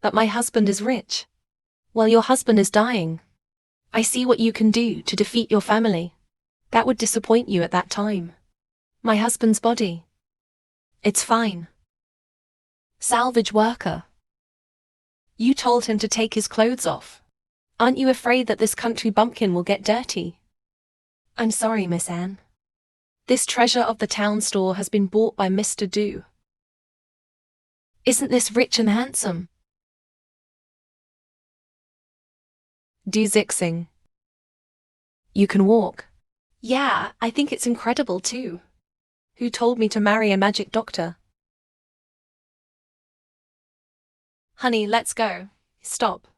S1: But my husband is rich. Well, your husband is dying. I see what you can do to defeat your family. That would disappoint you at that time. My husband's body. It's fine. Salvage worker. You told him to take his clothes off. Aren't you afraid that this country bumpkin will get dirty? I'm sorry, Miss Anne. This treasure of the town store has been bought by Mr. Do. Isn't this rich and handsome? Do Zixing. You can walk. Yeah, I think it's incredible too. Who told me to marry a magic doctor? Honey, let's go. Stop.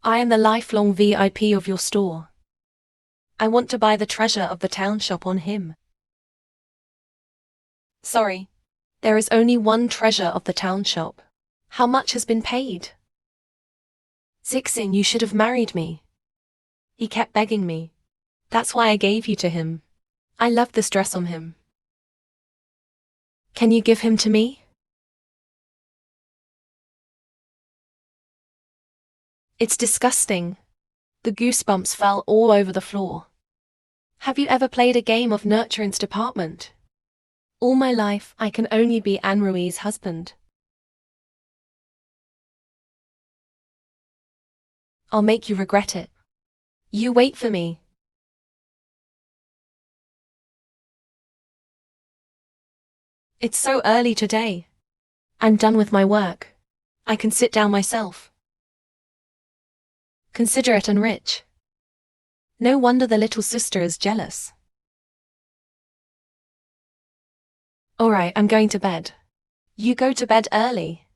S1: I am the lifelong VIP of your store. I want to buy the treasure of the town shop on him. Sorry. There is only one treasure of the town shop. How much has been paid? Zixing, you should have married me. He kept begging me. That's why I gave you to him. I love this dress on him. Can you give him to me? It's disgusting. The goosebumps fell all over the floor. Have you ever played a game of Nurturance Department? All my life, I can only be Anne Marie's husband. I'll make you regret it. You wait for me. It's so early today. I'm done with my work. I can sit down myself. Considerate and rich. No wonder the little sister is jealous. All right, I'm going to bed. You go to bed early.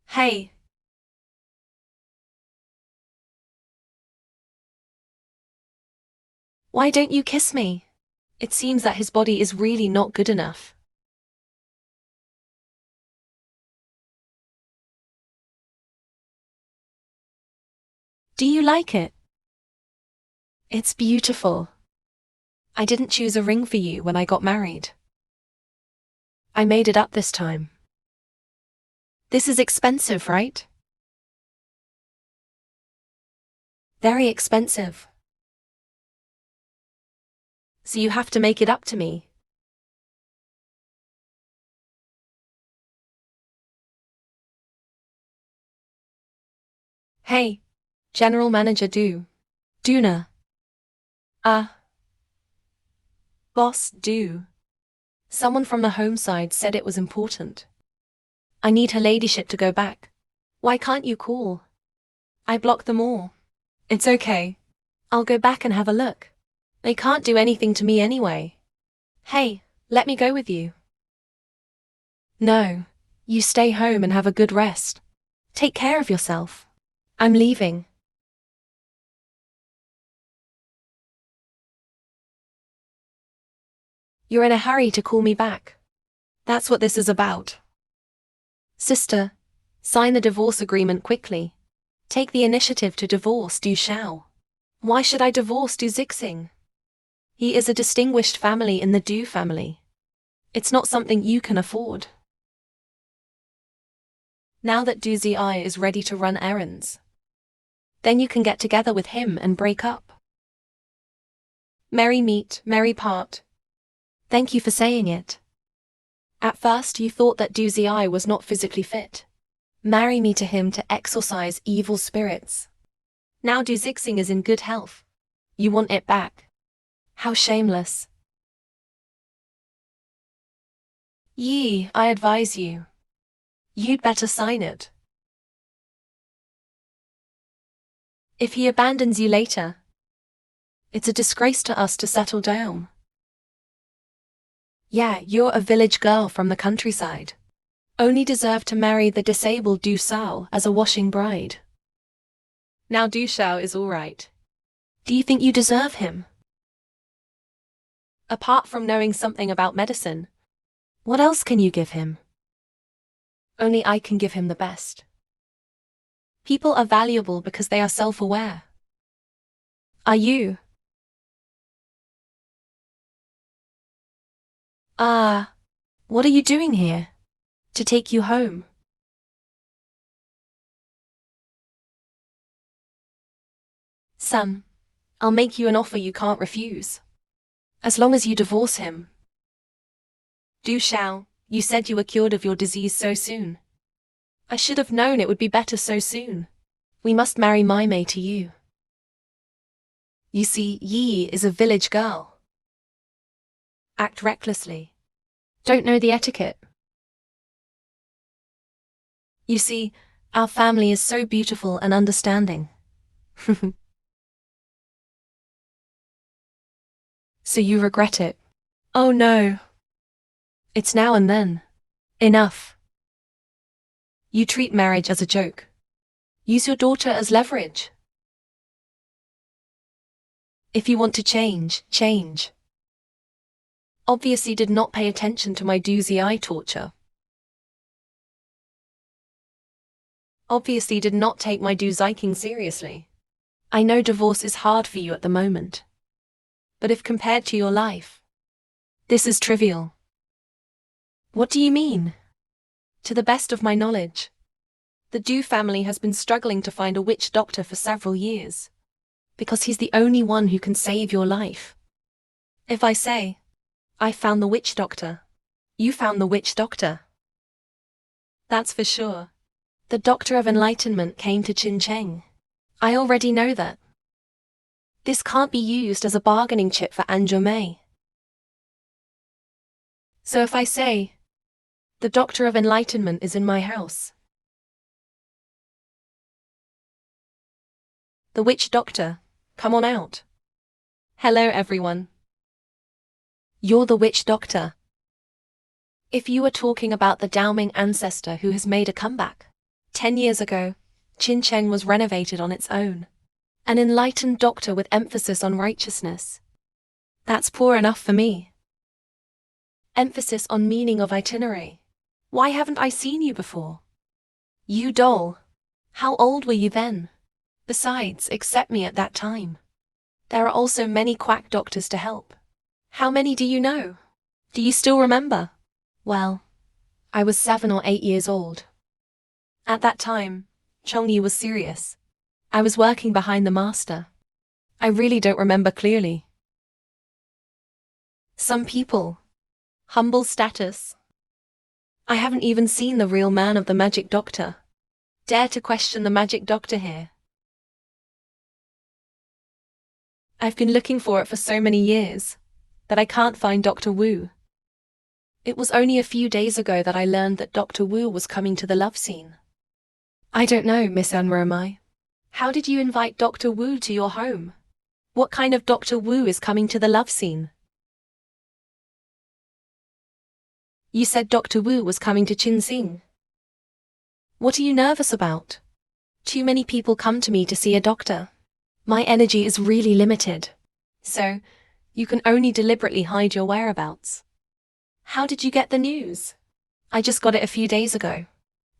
S1: Hey. Why don't you kiss me? It seems that his body is really not good enough. Do you like it? It's beautiful. I didn't choose a ring for you when I got married. I made it up this time. This is expensive, right? Very expensive. So you have to make it up to me. Hey, General Manager Duna. Boss Do. Someone from the home side said it was important. I need her ladyship to go back. Why can't you call? I blocked them all. It's okay. I'll go back and have a look. They can't do anything to me anyway. Hey, let me go with you. No, you stay home and have a good rest. Take care of yourself. I'm leaving. You're in a hurry to call me back. That's what this is about. Sister, sign the divorce agreement quickly. Take the initiative to divorce Du Xiao. Why should I divorce Du Zixing? He is a distinguished family in the Du family. It's not something you can afford. Now that Du Zi is ready to run errands, then you can get together with him and break up. Merry meet, merry part. Thank you for saying it. At first you thought that Du Zi was not physically fit. Marry me to him to exorcise evil spirits. Now Du Zixing is in good health. You want it back. How shameless. Yi, I advise you. You'd better sign it. If he abandons you later, it's a disgrace to us to settle down. Yeah, you're a village girl from the countryside. Only deserve to marry the disabled Du Xiao as a washing bride. Now Du Xiao is all right. Do you think you deserve him? Apart from knowing something about medicine, what else can you give him? Only I can give him the best. People are valuable because they are self-aware. Are you? What are you doing here? To take you home. Son, I'll make you an offer you can't refuse. As long as you divorce him. Du Shao, you said you were cured of your disease so soon. I should have known it would be better so soon. We must marry Mai Mei to you. You see, Yi is a village girl. Act recklessly. Don't know the etiquette. You see, our family is so beautiful and understanding. So you regret it? Oh no. It's now and then. Enough. You treat marriage as a joke. Use your daughter as leverage. If you want to change, change. Obviously did not pay attention to my doozy eye torture. Obviously did not take my dooziking seriously. I know divorce is hard for you at the moment. But if compared to your life, this is trivial. What do you mean? To the best of my knowledge, the Du family has been struggling to find a witch doctor for several years, because he's the only one who can save your life. If I say, I found the witch doctor, you found the witch doctor. That's for sure. The Doctor of Enlightenment came to Qin Cheng. I already know that. This can't be used as a bargaining chip for Anjo Mei. So if I say, the Doctor of Enlightenment is in my house. The witch doctor, come on out. Hello everyone. You're the witch doctor. If you were talking about the Daoming ancestor who has made a comeback, 10 years ago, Qin Cheng was renovated on its own. An enlightened doctor with emphasis on righteousness. That's poor enough for me. Emphasis on meaning of itinerary. Why haven't I seen you before? You doll. How old were you then? Besides, accept me at that time. There are also many quack doctors to help. How many do you know? Do you still remember? Well, I was 7 or 8 years old. At that time, Chongyi was serious. I was working behind the master. I really don't remember clearly. Some people. Humble status. I haven't even seen the real man of the magic doctor. Dare to question the magic doctor here. I've been looking for it for so many years that I can't find Dr. Wu. It was only a few days ago that I learned that Dr. Wu was coming to the love scene. I don't know, Miss Anromai. How did you invite Dr. Wu to your home? What kind of Dr. Wu is coming to the love scene? You said Dr. Wu was coming to Qinxing. What are you nervous about? Too many people come to me to see a doctor. My energy is really limited. So, you can only deliberately hide your whereabouts. How did you get the news? I just got it a few days ago.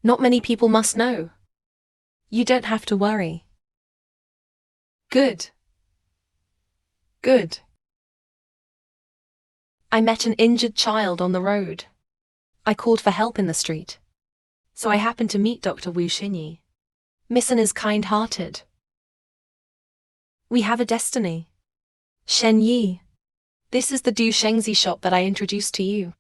S1: Not many people must know. You don't have to worry. Good. Good. I met an injured child on the road. I called for help in the street. So I happened to meet Dr. Wu Xinyi. Misson is kind-hearted. We have a destiny. Shen Yi. This is the Du Shengzi shop that I introduced to you.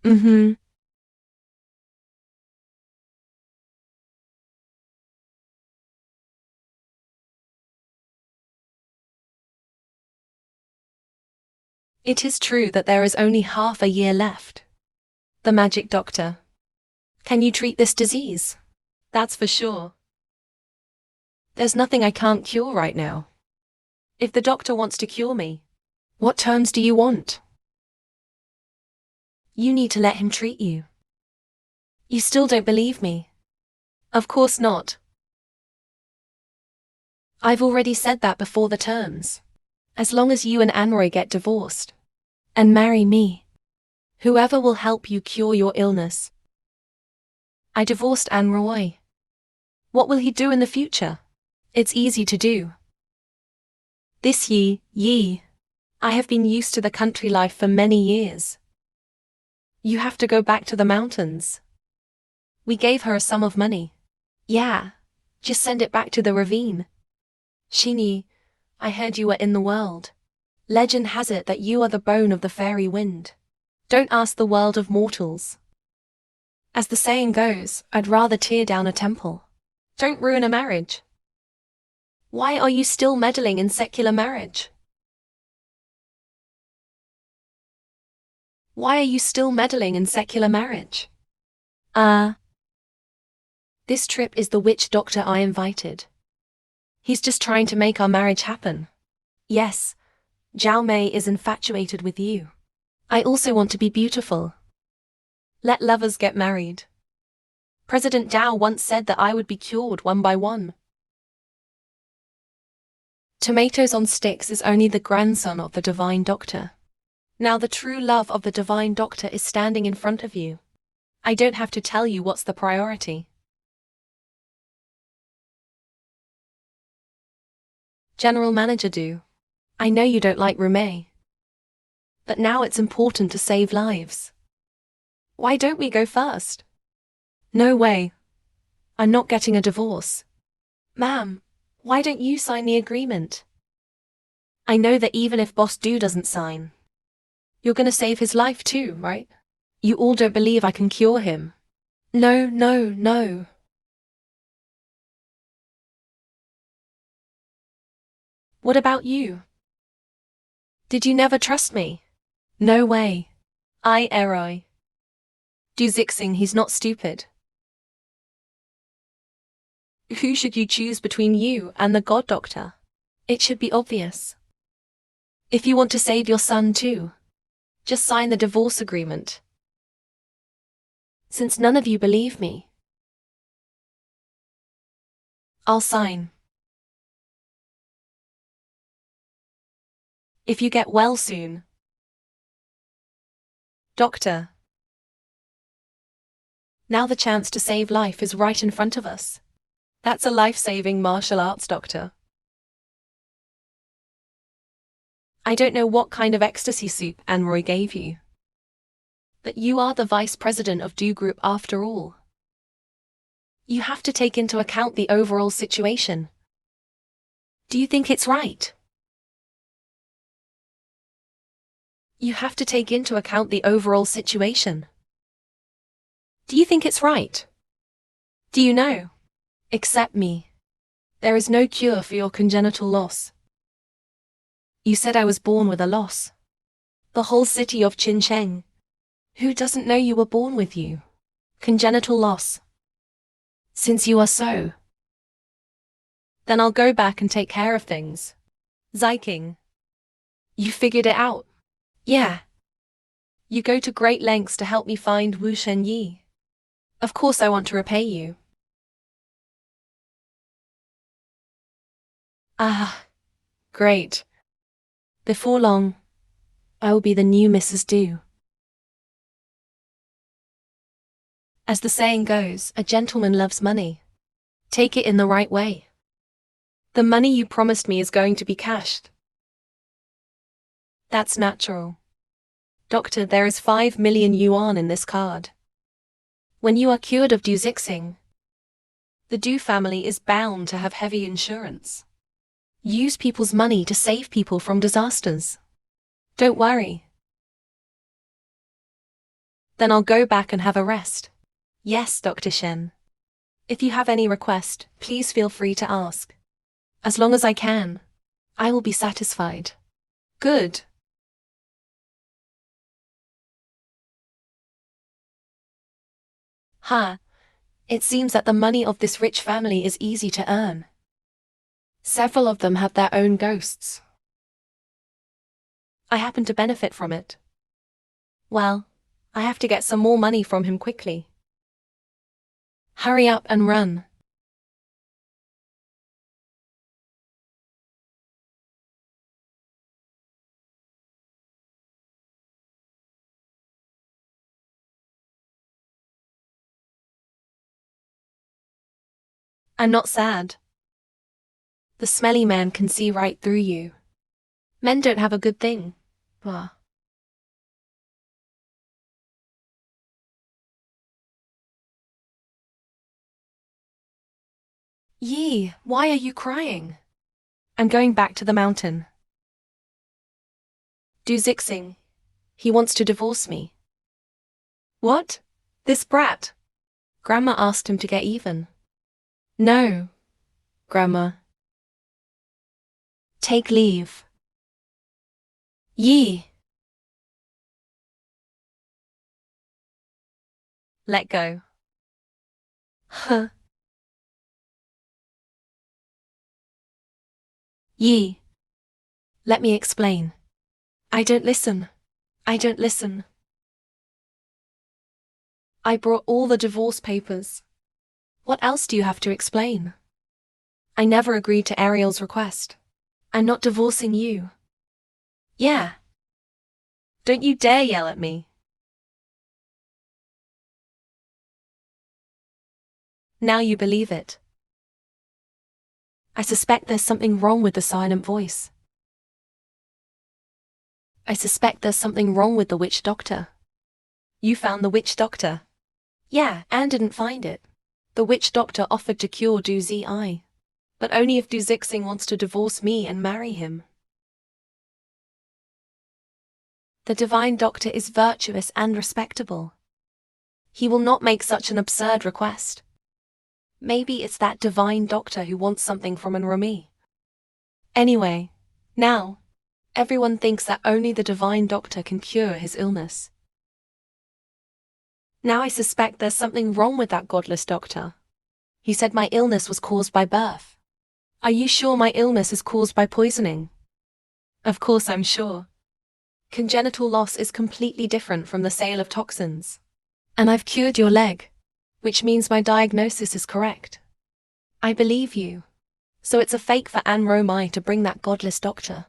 S1: Mm-hmm. It is true that there is only half a year left. The magic doctor. Can you treat this disease? That's for sure. There's nothing I can't cure right now. If the doctor wants to cure me, what terms do you want? You need to let him treat you. You still don't believe me? Of course not. I've already said that before the terms. As long as you and Anroy get divorced and marry me, whoever will help you cure your illness. I divorced Anroy. What will he do in the future? It's easy to do. This ye. I have been used to the country life for many years. You have to go back to the mountains. We gave her a sum of money. Yeah. Just send it back to the ravine. Shini, I heard you were in the world. Legend has it that you are the bone of the fairy wind. Don't ask the world of mortals. As the saying goes, I'd rather tear down a temple. Don't ruin a marriage. Why are you still meddling in secular marriage? Why are you still meddling in secular marriage? This trip is the witch doctor I invited. He's just trying to make our marriage happen. Yes, Zhao Mei is infatuated with you. I also want to be beautiful. Let lovers get married. President Dao once said that I would be cured one by one. Tomatoes on sticks is only the grandson of the divine doctor. Now the true love of the divine doctor is standing in front of you. I don't have to tell you what's the priority. General Manager do. I know you don't like Rumei. But now it's important to save lives. Why don't we go first? No way. I'm not getting a divorce. Ma'am, why don't you sign the agreement? I know that even if Boss Du doesn't sign, you're gonna save his life too, right? You all don't believe I can cure him. No. What about you? Did you never trust me? No way. I Eroi. Du Zixing, he's not stupid. Who should you choose between you and the God Doctor? It should be obvious. If you want to save your son too, just sign the divorce agreement. Since none of you believe me, I'll sign. If you get well soon. Doctor. Now the chance to save life is right in front of us. That's a life-saving martial arts doctor. I don't know what kind of ecstasy soup Anroy gave you. But you are the vice president of Du Group after all. You have to take into account the overall situation. Do you think it's right? You have to take into account the overall situation. Do you think it's right? Do you know? Accept me. There is no cure for your congenital loss. You said I was born with a loss. The whole city of Qincheng. Who doesn't know you were born with you? Congenital loss. Since you are so, then I'll go back and take care of things. Ziking. You figured it out? Yeah. You go to great lengths to help me find Wu Shenyi. Of course I want to repay you. Ah, great. Before long, I will be the new Mrs. Du. As the saying goes, a gentleman loves money. Take it in the right way. The money you promised me is going to be cashed. That's natural. Doctor, there is 5 million yuan in this card. When you are cured of Du Zixing, the Du family is bound to have heavy insurance. Use people's money to save people from disasters. Don't worry. Then I'll go back and have a rest. Yes, Dr. Shen. If you have any request, please feel free to ask. As long as I can, I will be satisfied. Good. It seems that the money of this rich family is easy to earn. Several of them have their own ghosts. I happen to benefit from it. Well, I have to get some more money from him quickly. Hurry up and run. I'm not sad. The smelly man can see right through you. Men don't have a good thing. Ah. Yi, why are you crying? I'm going back to the mountain. Du Zixing. He wants to divorce me. What? This brat? Grandma asked him to get even. No, Grandma. Take leave. Yi. Let go. Huh. Yi. Let me explain. I don't listen. I don't listen. I brought all the divorce papers. What else do you have to explain? I never agreed to Ariel's request. I'm not divorcing you. Yeah. Don't you dare yell at me. Now you believe it. I suspect there's something wrong with the silent voice. I suspect there's something wrong with the witch doctor. You found the witch doctor? Yeah, Anne didn't find it. The witch doctor offered to cure Du Zi, but only if Du Zixing wants to divorce me and marry him. The divine doctor is virtuous and respectable. He will not make such an absurd request. Maybe it's that divine doctor who wants something from an Rami. Anyway, now, everyone thinks that only the divine doctor can cure his illness. Now I suspect there's something wrong with that godless doctor. He said my illness was caused by birth. Are you sure my illness is caused by poisoning? Of course I'm sure. Congenital loss is completely different from the sale of toxins. And I've cured your leg, which means my diagnosis is correct. I believe you. So it's a fake for Anne Romai to bring that godless doctor.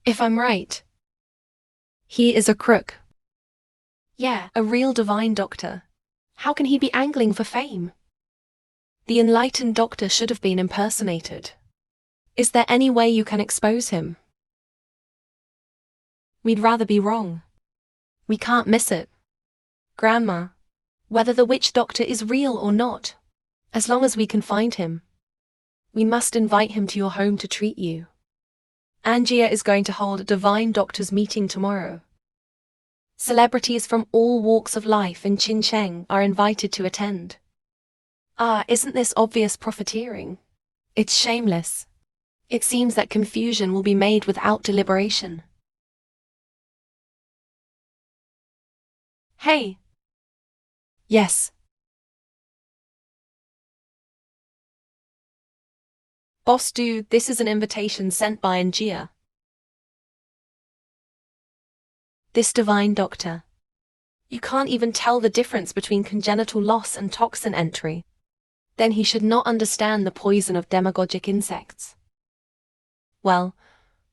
S1: If I'm right, he is a crook. Yeah, a real divine doctor. How can he be angling for fame? The enlightened doctor should have been impersonated. Is there any way you can expose him? We'd rather be wrong. We can't miss it. Grandma, whether the witch doctor is real or not, as long as we can find him, we must invite him to your home to treat you. Angia is going to hold a divine doctor's meeting tomorrow. Celebrities from all walks of life in Qincheng are invited to attend. Ah, isn't this obvious profiteering? It's shameless. It seems that confusion will be made without deliberation. Hey. Yes. Boss dude, this is an invitation sent by Angia. This divine doctor. You can't even tell the difference between congenital loss and toxin entry. Then he should not understand the poison of demagogic insects. Well,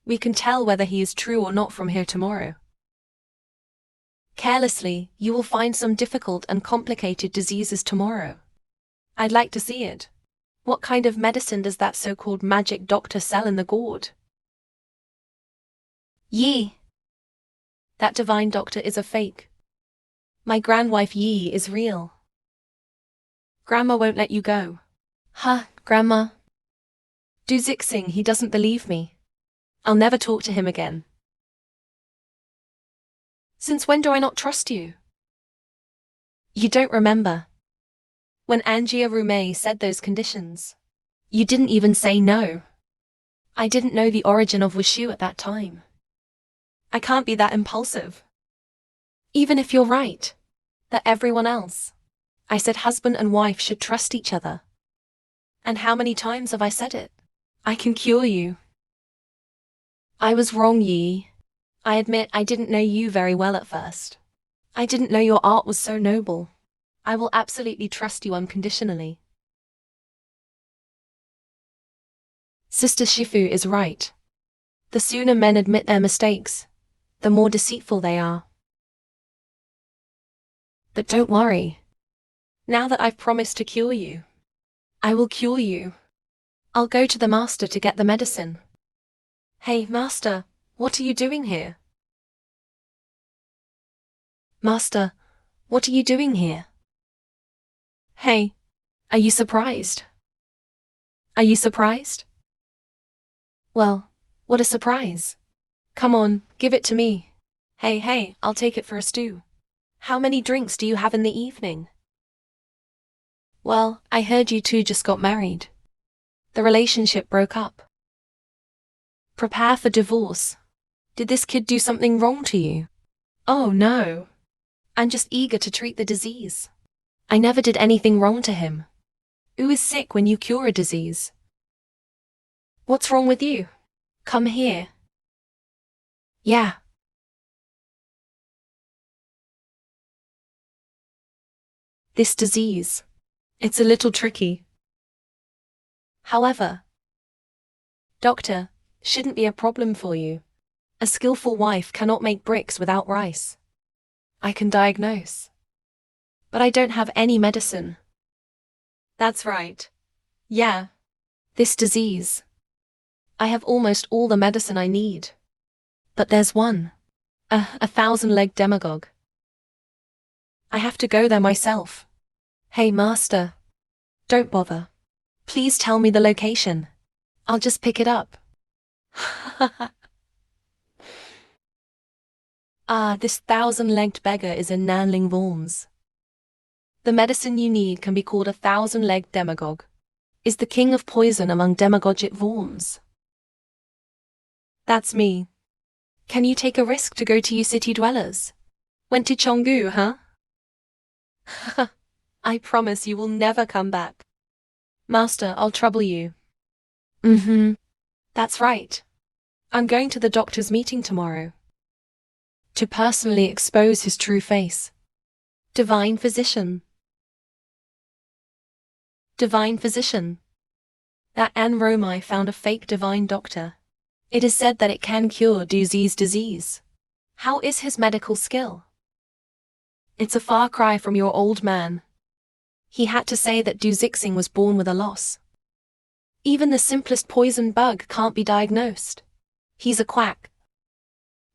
S1: we can tell whether he is true or not from here tomorrow. Carelessly, you will find some difficult and complicated diseases tomorrow. I'd like to see it. What kind of medicine does that so-called magic doctor sell in the gourd? Yi. That divine doctor is a fake. My grandwife Yi is real. Grandma won't let you go. Huh, Grandma? Du Zixing, he doesn't believe me. I'll never talk to him again. Since when do I not trust you? You don't remember. When Angia Rumei said those conditions, you didn't even say no. I didn't know the origin of Wushu at that time. I can't be that impulsive. Even if you're right, that everyone else, I said husband and wife should trust each other. And how many times have I said it? I can cure you. I was wrong, Yi. I admit I didn't know you very well at first. I didn't know your art was so noble. I will absolutely trust you unconditionally. Sister Shifu is right. The sooner men admit their mistakes, the more deceitful they are. But don't worry. Now that I've promised to cure you, I will cure you. I'll go to the master to get the medicine. Hey, master, what are you doing here? Master, what are you doing here? Hey, are you surprised? Are you surprised? Well, what a surprise. Come on, give it to me. Hey, I'll take it for a stew. How many drinks do you have in the evening? Well, I heard you two just got married. The relationship broke up. Prepare for divorce. Did this kid do something wrong to you? Oh no. I'm just eager to treat the disease. I never did anything wrong to him. Who is sick when you cure a disease? What's wrong with you? Come here. Yeah. This disease. It's a little tricky. However, doctor, shouldn't be a problem for you. A skillful wife cannot make bricks without rice. I can diagnose. But I don't have any medicine. That's right. Yeah. This disease. I have almost all the medicine I need. But there's one. A thousand-legged demagogue. I have to go there myself. Hey, master. Don't bother. Please tell me the location. I'll just pick it up. This thousand-legged beggar is in Nanling Worms. The medicine you need can be called a thousand-legged demagogue. Is the king of poison among demagogic worms. That's me. Can you take a risk to go to you city dwellers? Went to Chonggu, huh? I promise you will never come back. Master, I'll trouble you. That's right. I'm going to the doctor's meeting tomorrow. To personally expose his true face. Divine physician. Divine physician. That Anne Romai found a fake divine doctor. It is said that it can cure disease. How is his medical skill? It's a far cry from your old man. He had to say that Du Zixing was born with a loss. Even the simplest poison bug can't be diagnosed. He's a quack.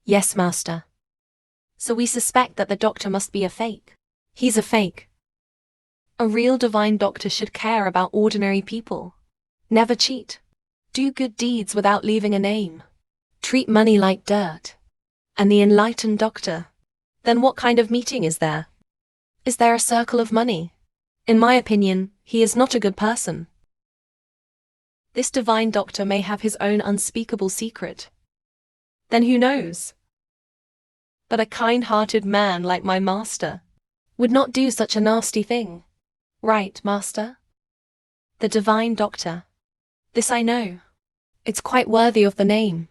S1: Yes, master. So we suspect that the doctor must be a fake. He's a fake. A real divine doctor should care about ordinary people. Never cheat. Do good deeds without leaving a name. Treat money like dirt. And the enlightened doctor. Then what kind of meeting is there? Is there a circle of money? In my opinion, he is not a good person. This divine doctor may have his own unspeakable secret. Then who knows? But a kind-hearted man like my master would not do such a nasty thing. Right, master? The divine doctor. This I know. It's quite worthy of the name.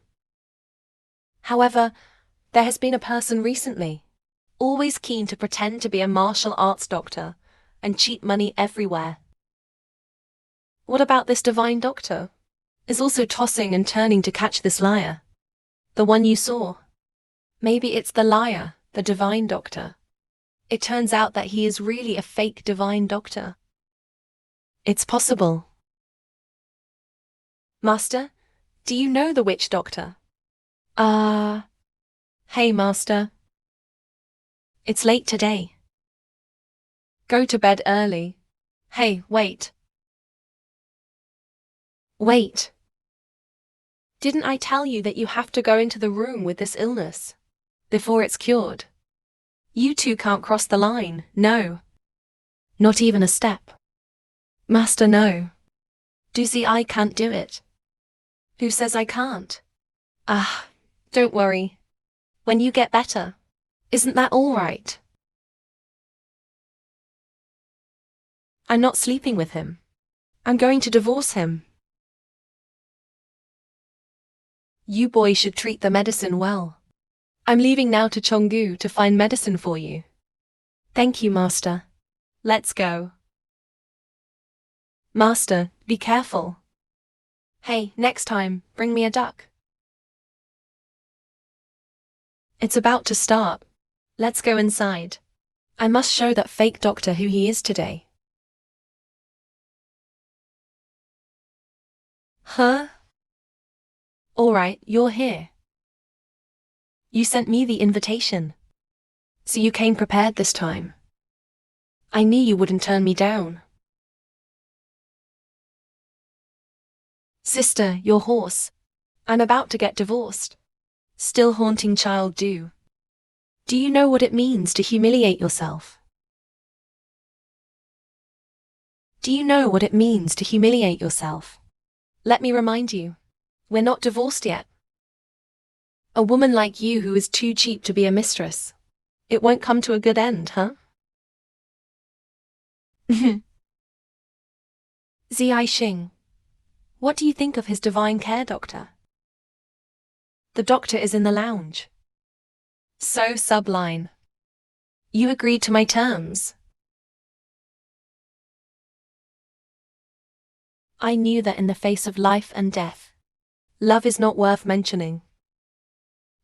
S1: However, there has been a person recently, always keen to pretend to be a martial arts doctor and cheat money everywhere. What about this divine doctor? Is also tossing and turning to catch this liar. The one you saw. Maybe it's the liar, the divine doctor. It turns out that he is really a fake divine doctor. It's possible. Master, do you know the witch doctor? Hey, master. It's late today. Go to bed early. Hey, wait. Wait. Didn't I tell you that you have to go into the room with this illness before it's cured? You two can't cross the line, no. Not even a step. Master, no. Do see I can't do it. Who says I can't? Don't worry. When you get better. Isn't that all right? I'm not sleeping with him. I'm going to divorce him. You boys should treat the medicine well. I'm leaving now to Chonggu to find medicine for you. Thank you, master. Let's go. Master, be careful. Hey, next time, bring me a duck. It's about to start. Let's go inside. I must show that fake doctor who he is today. Huh? Alright, you're here. You sent me the invitation. So you came prepared this time. I knew you wouldn't turn me down. Sister, your horse. I'm about to get divorced. Still haunting child do. Do you know what it means to humiliate yourself? Do you know what it means to humiliate yourself? Let me remind you. We're not divorced yet. A woman like you who is too cheap to be a mistress. It won't come to a good end, huh? Zi Xing. What do you think of his divine care, doctor? The doctor is in the lounge. So sublime. You agreed to my terms. I knew that in the face of life and death, love is not worth mentioning.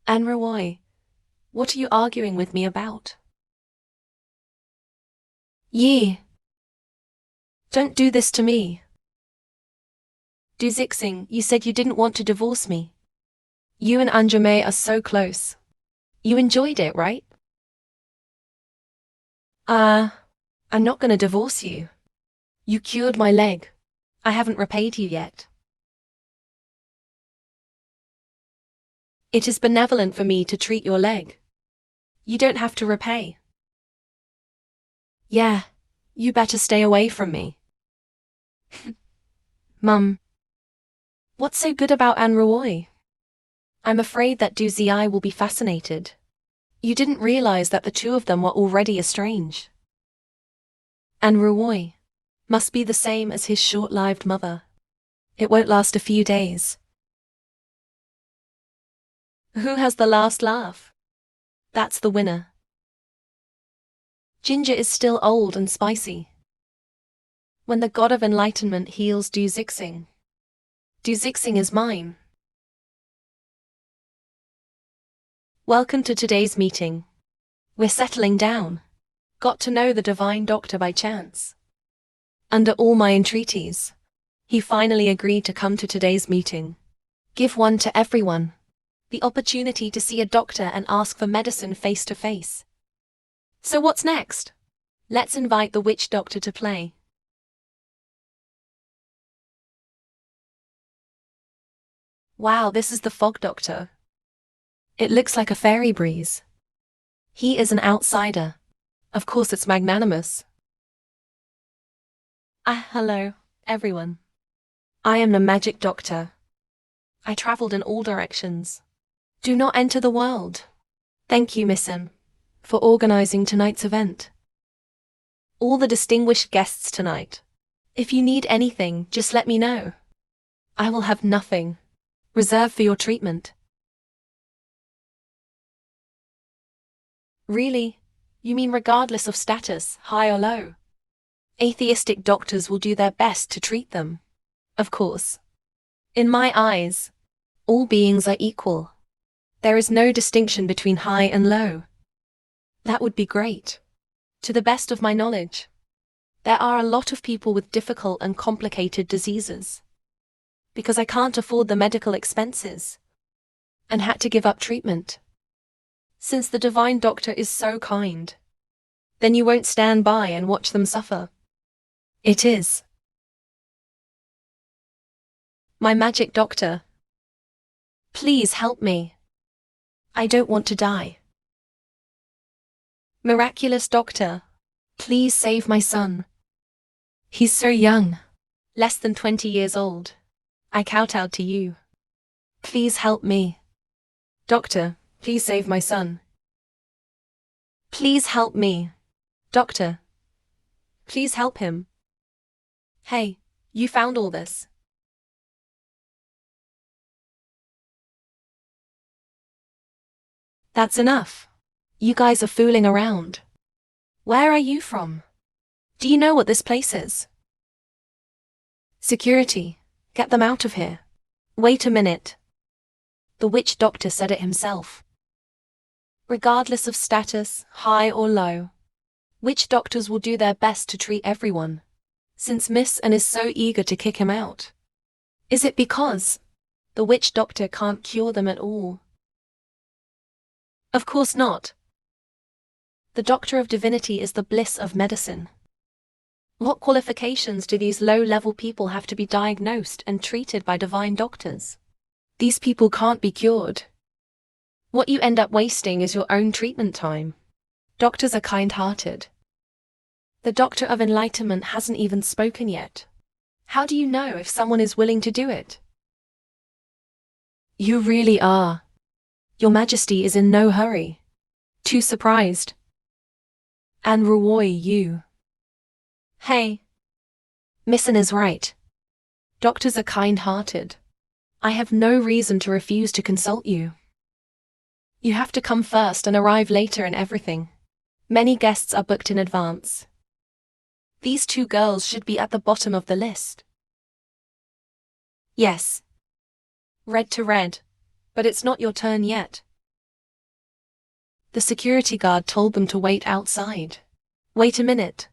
S1: Anne Roy, what are you arguing with me about? Ye. Don't do this to me. Du Zixing, you said you didn't want to divorce me. You and Anjame are so close. You enjoyed it, right? I'm not gonna divorce you. You cured my leg. I haven't repaid you yet. It is benevolent for me to treat your leg. You don't have to repay. Yeah, you better stay away from me. Mum. What's so good about Anne Roy? I'm afraid that Du Ziai will be fascinated. You didn't realize that the two of them were already estranged. Anne Roy must be the same as his short-lived mother. It won't last a few days. Who has the last laugh? That's the winner. Ginger is still old and spicy. When the god of enlightenment heals Du Zixing is mine. Welcome to today's meeting. We're settling down. Got to know the divine doctor by chance. Under all my entreaties, he finally agreed to come to today's meeting. Give one to everyone. The opportunity to see a doctor and ask for medicine face to face. So what's next? Let's invite the witch doctor to play. Wow, this is the fog doctor. It looks like a fairy breeze. He is an outsider. Of course it's magnanimous. Hello, everyone. I am the magic doctor. I traveled in all directions. Do not enter the world. Thank you, Miss M, for organizing tonight's event. All the distinguished guests tonight. If you need anything, just let me know. I will have nothing reserved for your treatment. Really? You mean regardless of status, high or low? Atheistic doctors will do their best to treat them. Of course. In my eyes, all beings are equal. There is no distinction between high and low. That would be great. To the best of my knowledge, there are a lot of people with difficult and complicated diseases. Because I can't afford the medical expenses and had to give up treatment. Since the divine doctor is so kind, then you won't stand by and watch them suffer. It is. My magic doctor. Please help me. I don't want to die. Miraculous doctor. Please save my son. He's so young. Less than 20 years old. I kowtowed to you. Please help me. Doctor, please save my son. Please help me. Doctor. Please help him. Hey, you found all this. That's enough. You guys are fooling around. Where are you from? Do you know what this place is? Security, get them out of here. Wait a minute. The witch doctor said it himself. Regardless of status, high or low, witch doctors will do their best to treat everyone. Since Miss N is so eager to kick him out, Is it because the witch doctor can't cure them at all? Of course not. The doctor of divinity is the bliss of medicine. What qualifications do these low-level people have to be diagnosed and treated by divine doctors? These people can't be cured. What you end up wasting is your own treatment time. Doctors are kind-hearted. The doctor of enlightenment hasn't even spoken yet. How do you know if someone is willing to do it? You really are. Your Majesty is in no hurry. Too surprised. And Ruoy, you. Hey. Missin is right. Doctors are kind-hearted. I have no reason to refuse to consult you. You have to come first and arrive later and everything. Many guests are booked in advance. These two girls should be at the bottom of the list. Yes. Red to red. But it's not your turn yet. The security guard told them to wait outside. Wait a minute.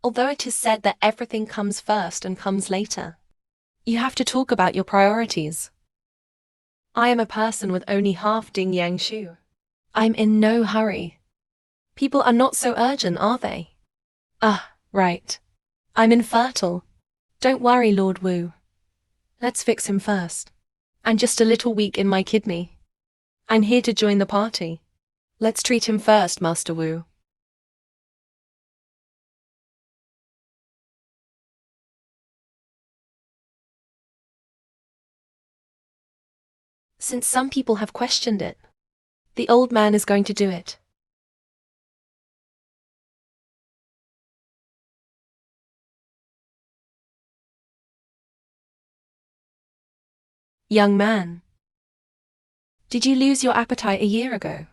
S1: Although it is said that everything comes first and comes later, you have to talk about your priorities. I am a person with only half Ding Yang Shu. I'm in no hurry. People are not so urgent, are they? Ah, right. I'm infertile. Don't worry, Lord Wu. Let's fix him first. I'm just a little weak in my kidney. I'm here to join the party. Let's treat him first, Master Wu. Since some people have questioned it, the old man is going to do it. Young man. Did you lose your appetite a year ago?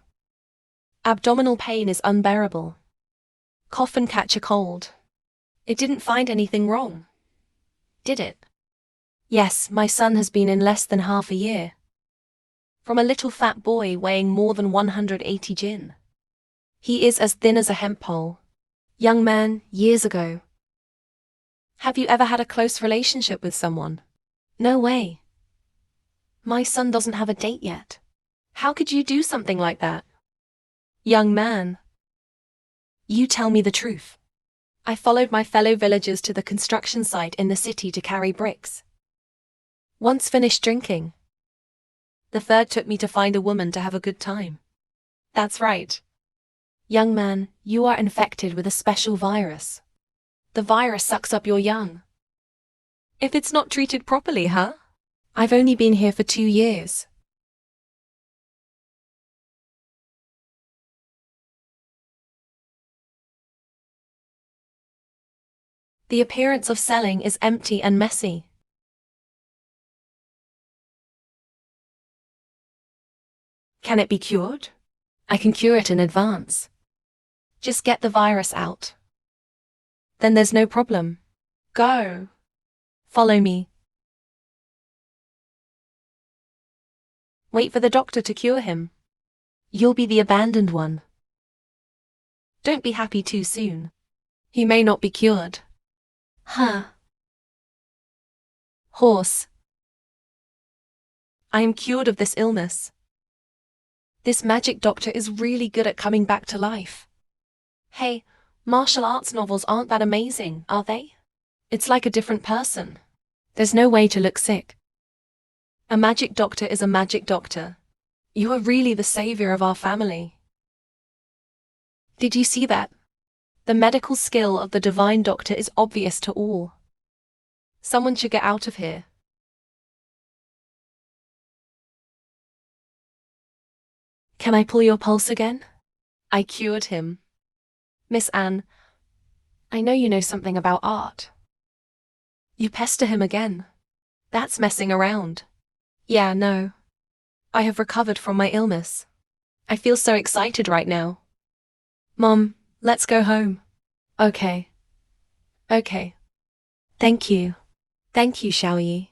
S1: Abdominal pain is unbearable. Cough and catch a cold. It didn't find anything wrong, did it? Yes, my son has been in less than half a year. From a little fat boy weighing more than 180 jin. He is as thin as a hemp pole. Young man, years ago. Have you ever had a close relationship with someone? No way. My son doesn't have a date yet. How could you do something like that? Young man. You tell me the truth. I followed my fellow villagers to the construction site in the city to carry bricks. Once finished drinking, the third took me to find a woman to have a good time. That's right. Young man, you are infected with a special virus. The virus sucks up your young. If it's not treated properly, huh? I've only been here for 2 years. The appearance of selling is empty and messy. Can it be cured? I can cure it in advance. Just get the virus out. Then there's no problem. Go. Follow me. Wait for the doctor to cure him. You'll be the abandoned one. Don't be happy too soon. He may not be cured. Huh. Horse. I am cured of this illness. This magic doctor is really good at coming back to life. Hey, martial arts novels aren't that amazing, are they? It's like a different person. There's no way to look sick. A magic doctor is a magic doctor. You are really the savior of our family. Did you see that? The medical skill of the divine doctor is obvious to all. Someone should get out of here. Can I pull your pulse again? I cured him. Miss Anne, I know you know something about art. You pester him again. That's messing around. Yeah, no. I have recovered from my illness. I feel so excited right now. Mom, let's go home. Okay. Okay. Thank you. Thank you, Xiaoyi.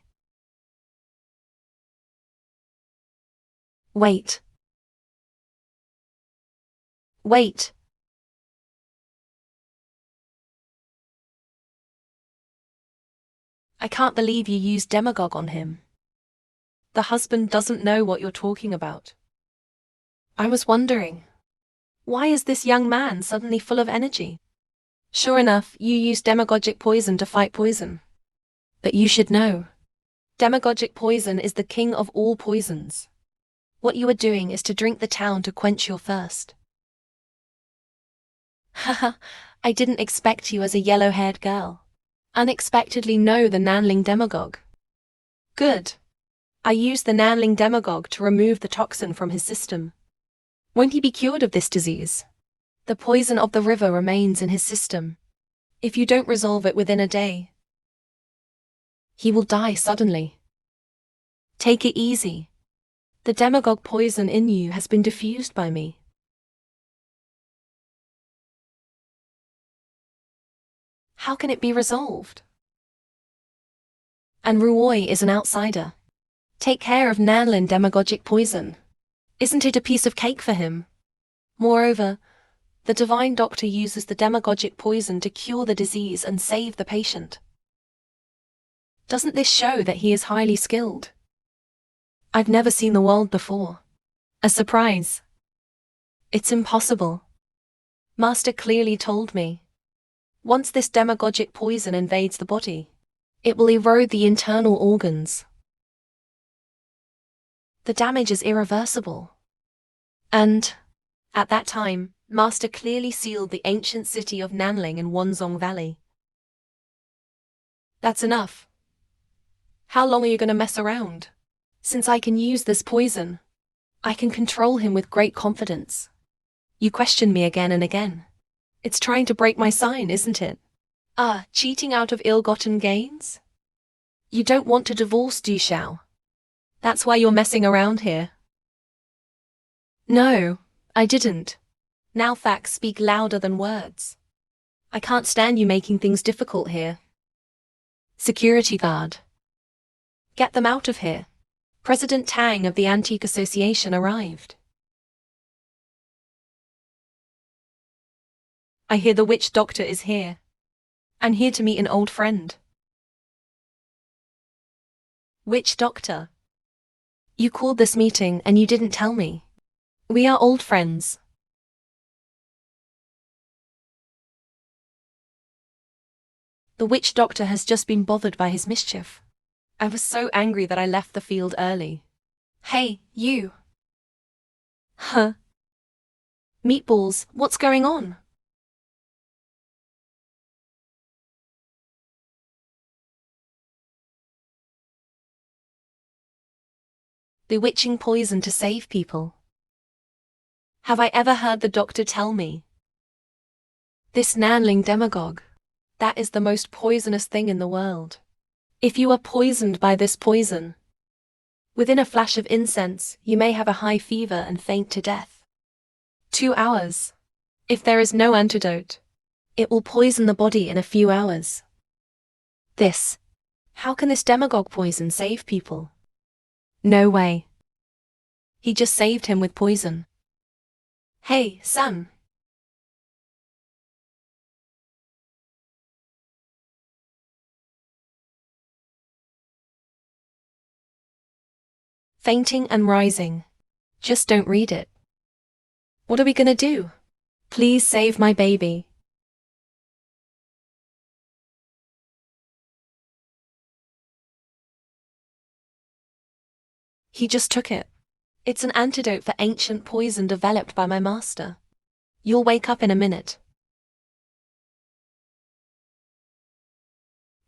S1: Wait. Wait. I can't believe you used demagogue on him. The husband doesn't know what you're talking about. I was wondering, why is this young man suddenly full of energy? Sure enough, you used demagogic poison to fight poison. But you should know, demagogic poison is the king of all poisons. What you are doing is to drink the town to quench your thirst. Haha, I didn't expect you as a yellow-haired girl. Unexpectedly know the Nanling demagogue. Good. I used the Nanling demagogue to remove the toxin from his system. Won't he be cured of this disease? The poison of the river remains in his system. If you don't resolve it within a day, he will die suddenly. Take it easy. The demagogue poison in you has been diffused by me. How can it be resolved? And Ruoy is an outsider. Take care of Nanlin demagogic poison. Isn't it a piece of cake for him? Moreover, the divine doctor uses the demagogic poison to cure the disease and save the patient. Doesn't this show that he is highly skilled? I've never seen the world before. A surprise. It's impossible. Master clearly told me. Once this demagogic poison invades the body, it will erode the internal organs. The damage is irreversible. And, at that time, Master clearly sealed the ancient city of Nanling in Wanzhong Valley. That's enough. How long are you going to mess around? Since I can use this poison, I can control him with great confidence. You question me again and again. It's trying to break my sign, isn't it? Cheating out of ill-gotten gains? You don't want to divorce Du Xiao. That's why you're messing around here. No, I didn't. Now facts speak louder than words. I can't stand you making things difficult here. Security guard. Get them out of here. President Tang of the Antique Association arrived. I hear the witch doctor is here. I'm here to meet an old friend. Witch doctor? You called this meeting and you didn't tell me. We are old friends. The witch doctor has just been bothered by his mischief. I was so angry that I left the field early. Hey, you. Huh? Meatballs, what's going on? Bewitching poison to save people. Have I ever heard the doctor tell me? This Nanling demagogue. That is the most poisonous thing in the world. If you are poisoned by this poison, within a flash of incense, you may have a high fever and faint to death. 2 hours. If there is no antidote, it will poison the body in a few hours. How can this demagogue poison save people? No way. He just saved him with poison. Hey, son. Fainting and rising. Just don't read it. What are we gonna do? Please save my baby. He just took it. It's an antidote for ancient poison developed by my master. You'll wake up in a minute.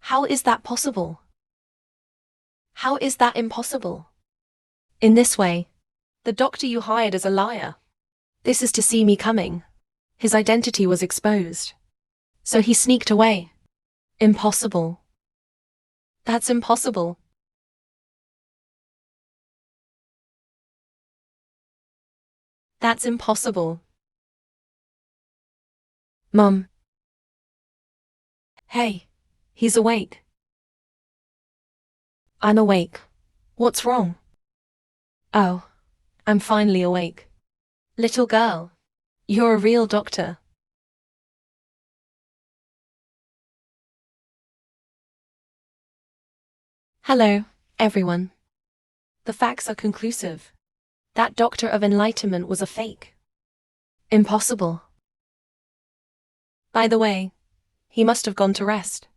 S1: How is that possible? How is that impossible? In this way, the doctor you hired is a liar. This is to see me coming. His identity was exposed. So he sneaked away. Impossible. That's impossible. That's impossible. Mum. Hey, he's awake. I'm awake. What's wrong? Oh, I'm finally awake. Little girl, you're a real doctor. Hello, everyone. The facts are conclusive. That doctor of enlightenment was a fake. Impossible. By the way, he must have gone to rest.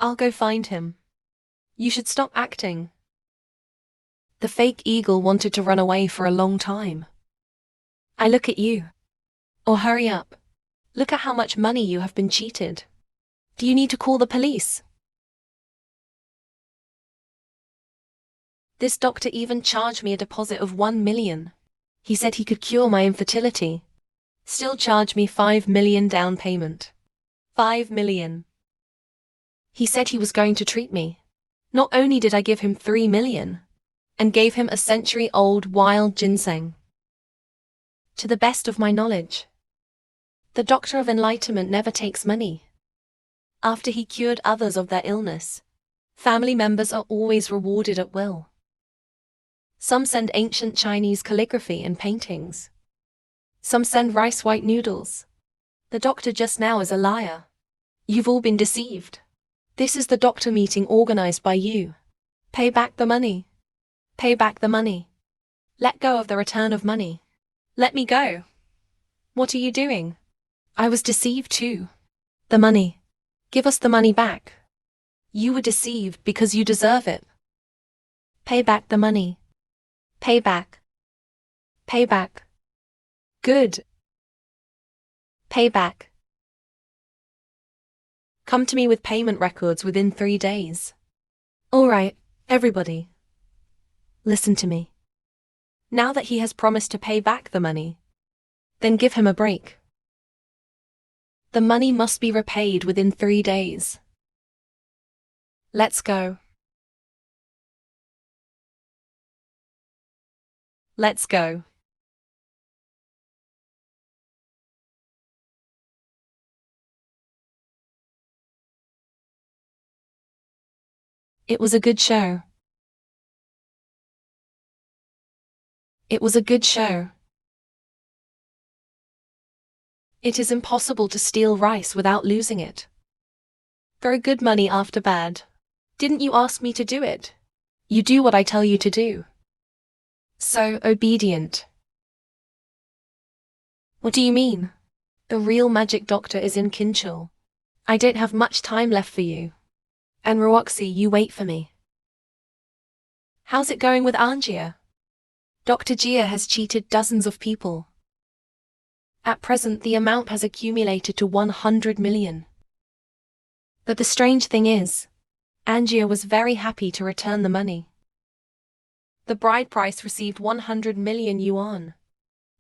S1: I'll go find him. You should stop acting. The fake eagle wanted to run away for a long time. I look at you. Or hurry up. Look at how much money you have been cheated. Do you need to call the police? This doctor even charged me a deposit of 1 million. He said he could cure my infertility. Still charged me 5 million down payment. 5 million. He said he was going to treat me. Not only did I give him 3 million, and gave him a century-old wild ginseng. To the best of my knowledge, the doctor of enlightenment never takes money. After he cured others of their illness, family members are always rewarded at will. Some send ancient Chinese calligraphy and paintings. Some send rice white noodles. The doctor just now is a liar. You've all been deceived. This is the doctor meeting organized by you. Pay back the money. Pay back the money. Let go of the return of money. Let me go. What are you doing? I was deceived too. The money. Give us the money back. You were deceived because you deserve it. Pay back the money. Pay back. Pay back. Good. Pay back. Come to me with payment records within 3 days. All right, everybody. Listen to me. Now that he has promised to pay back the money, then give him a break. The money must be repaid within 3 days. Let's go. Let's go. It was a good show. It was a good show. It is impossible to steal rice without losing it. Throw good money after bad. Didn't you ask me to do it? You do what I tell you to do. So obedient. What do you mean? The real magic doctor is in Kinchul. I don't have much time left for you. And Roxy, you wait for me. How's it going with Angia? Dr. Gia has cheated dozens of people. At present, the amount has accumulated to 100 million. But the strange thing is, Angia was very happy to return the money. The bride price received 100 million yuan.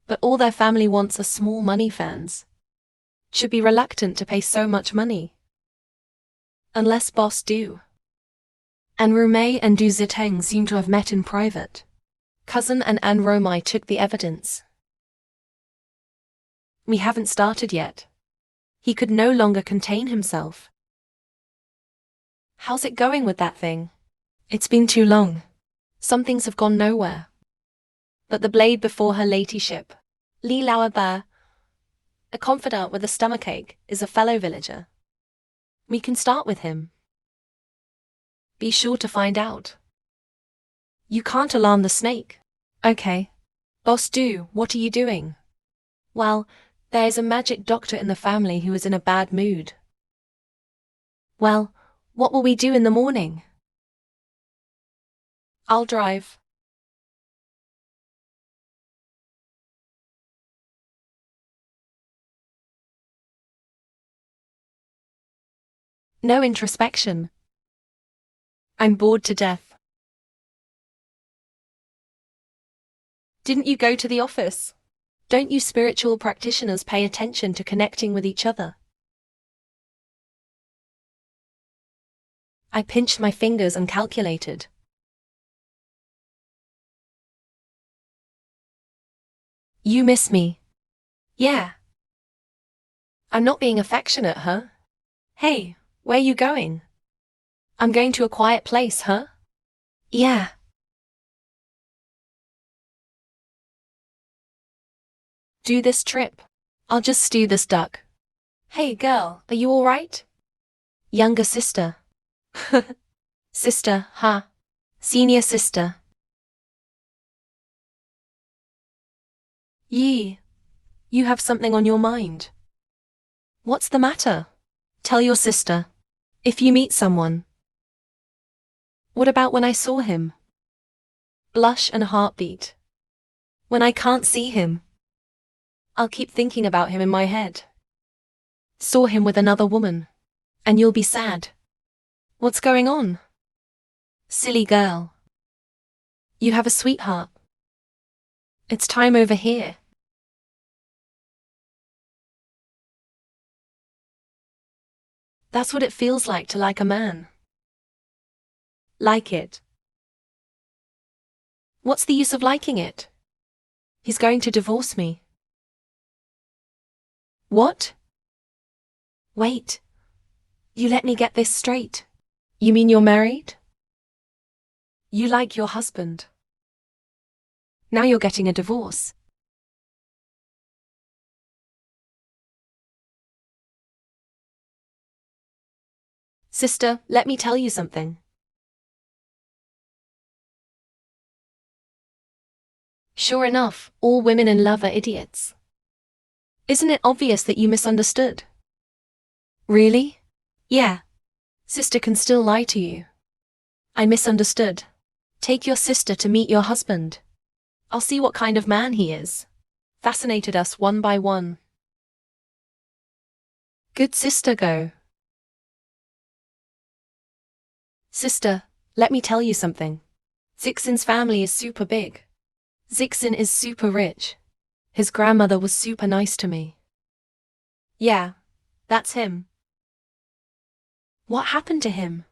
S1: But all their family wants are small money fans. Should be reluctant to pay so much money. Unless boss do. And Rumei and Du Ziteng seem to have met in private. Cousin and Anne Romai took the evidence. We haven't started yet. He could no longer contain himself. How's it going with that thing? It's been too long. Some things have gone nowhere. But the blade before her ladyship, Li Lauerba, a confidant with a stomachache, is a fellow villager. We can start with him. Be sure to find out. You can't alarm the snake. Okay. Boss Du, what are you doing? Well, there is a magic doctor in the family who is in a bad mood. Well, what will we do in the morning? I'll drive. No introspection. I'm bored to death. Didn't you go to the office? Don't you spiritual practitioners pay attention to connecting with each other? I pinched my fingers and calculated. You miss me. Yeah. I'm not being affectionate, huh? Hey, where you going? I'm going to a quiet place, huh? Yeah. Do this trip. I'll just stew this duck. Hey girl, are you alright? Younger sister. Sister, huh? Senior sister. Yee, you have something on your mind. What's the matter? Tell your sister. If you meet someone. What about when I saw him? Blush and heartbeat. When I can't see him. I'll keep thinking about him in my head. Saw him with another woman. And you'll be sad. What's going on? Silly girl. You have a sweetheart. It's time over here. That's what it feels like to like a man. Like it. What's the use of liking it? He's going to divorce me. What? Wait. You let me get this straight. You mean you're married? You like your husband. Now you're getting a divorce. Sister, let me tell you something. Sure enough, all women in love are idiots. Isn't it obvious that you misunderstood? Really? Yeah. Sister can still lie to you. I misunderstood. Take your sister to meet your husband. I'll see what kind of man he is. Fascinated us one by one. Good sister, go. Sister, let me tell you something. Zixin's family is super big. Zixin is super rich. His grandmother was super nice to me. Yeah, that's him. What happened to him?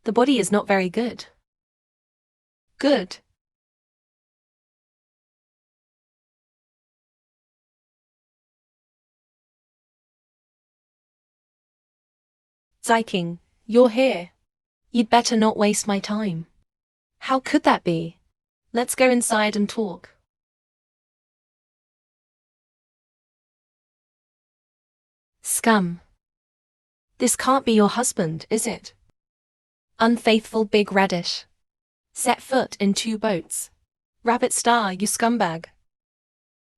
S1: The body is not very good. Good. Ziking, you're here. You'd better not waste my time. How could that be? Let's go inside and talk. Scum. This can't be your husband, is it? Unfaithful big radish. Set foot in 2 boats. Rabbit star, you scumbag.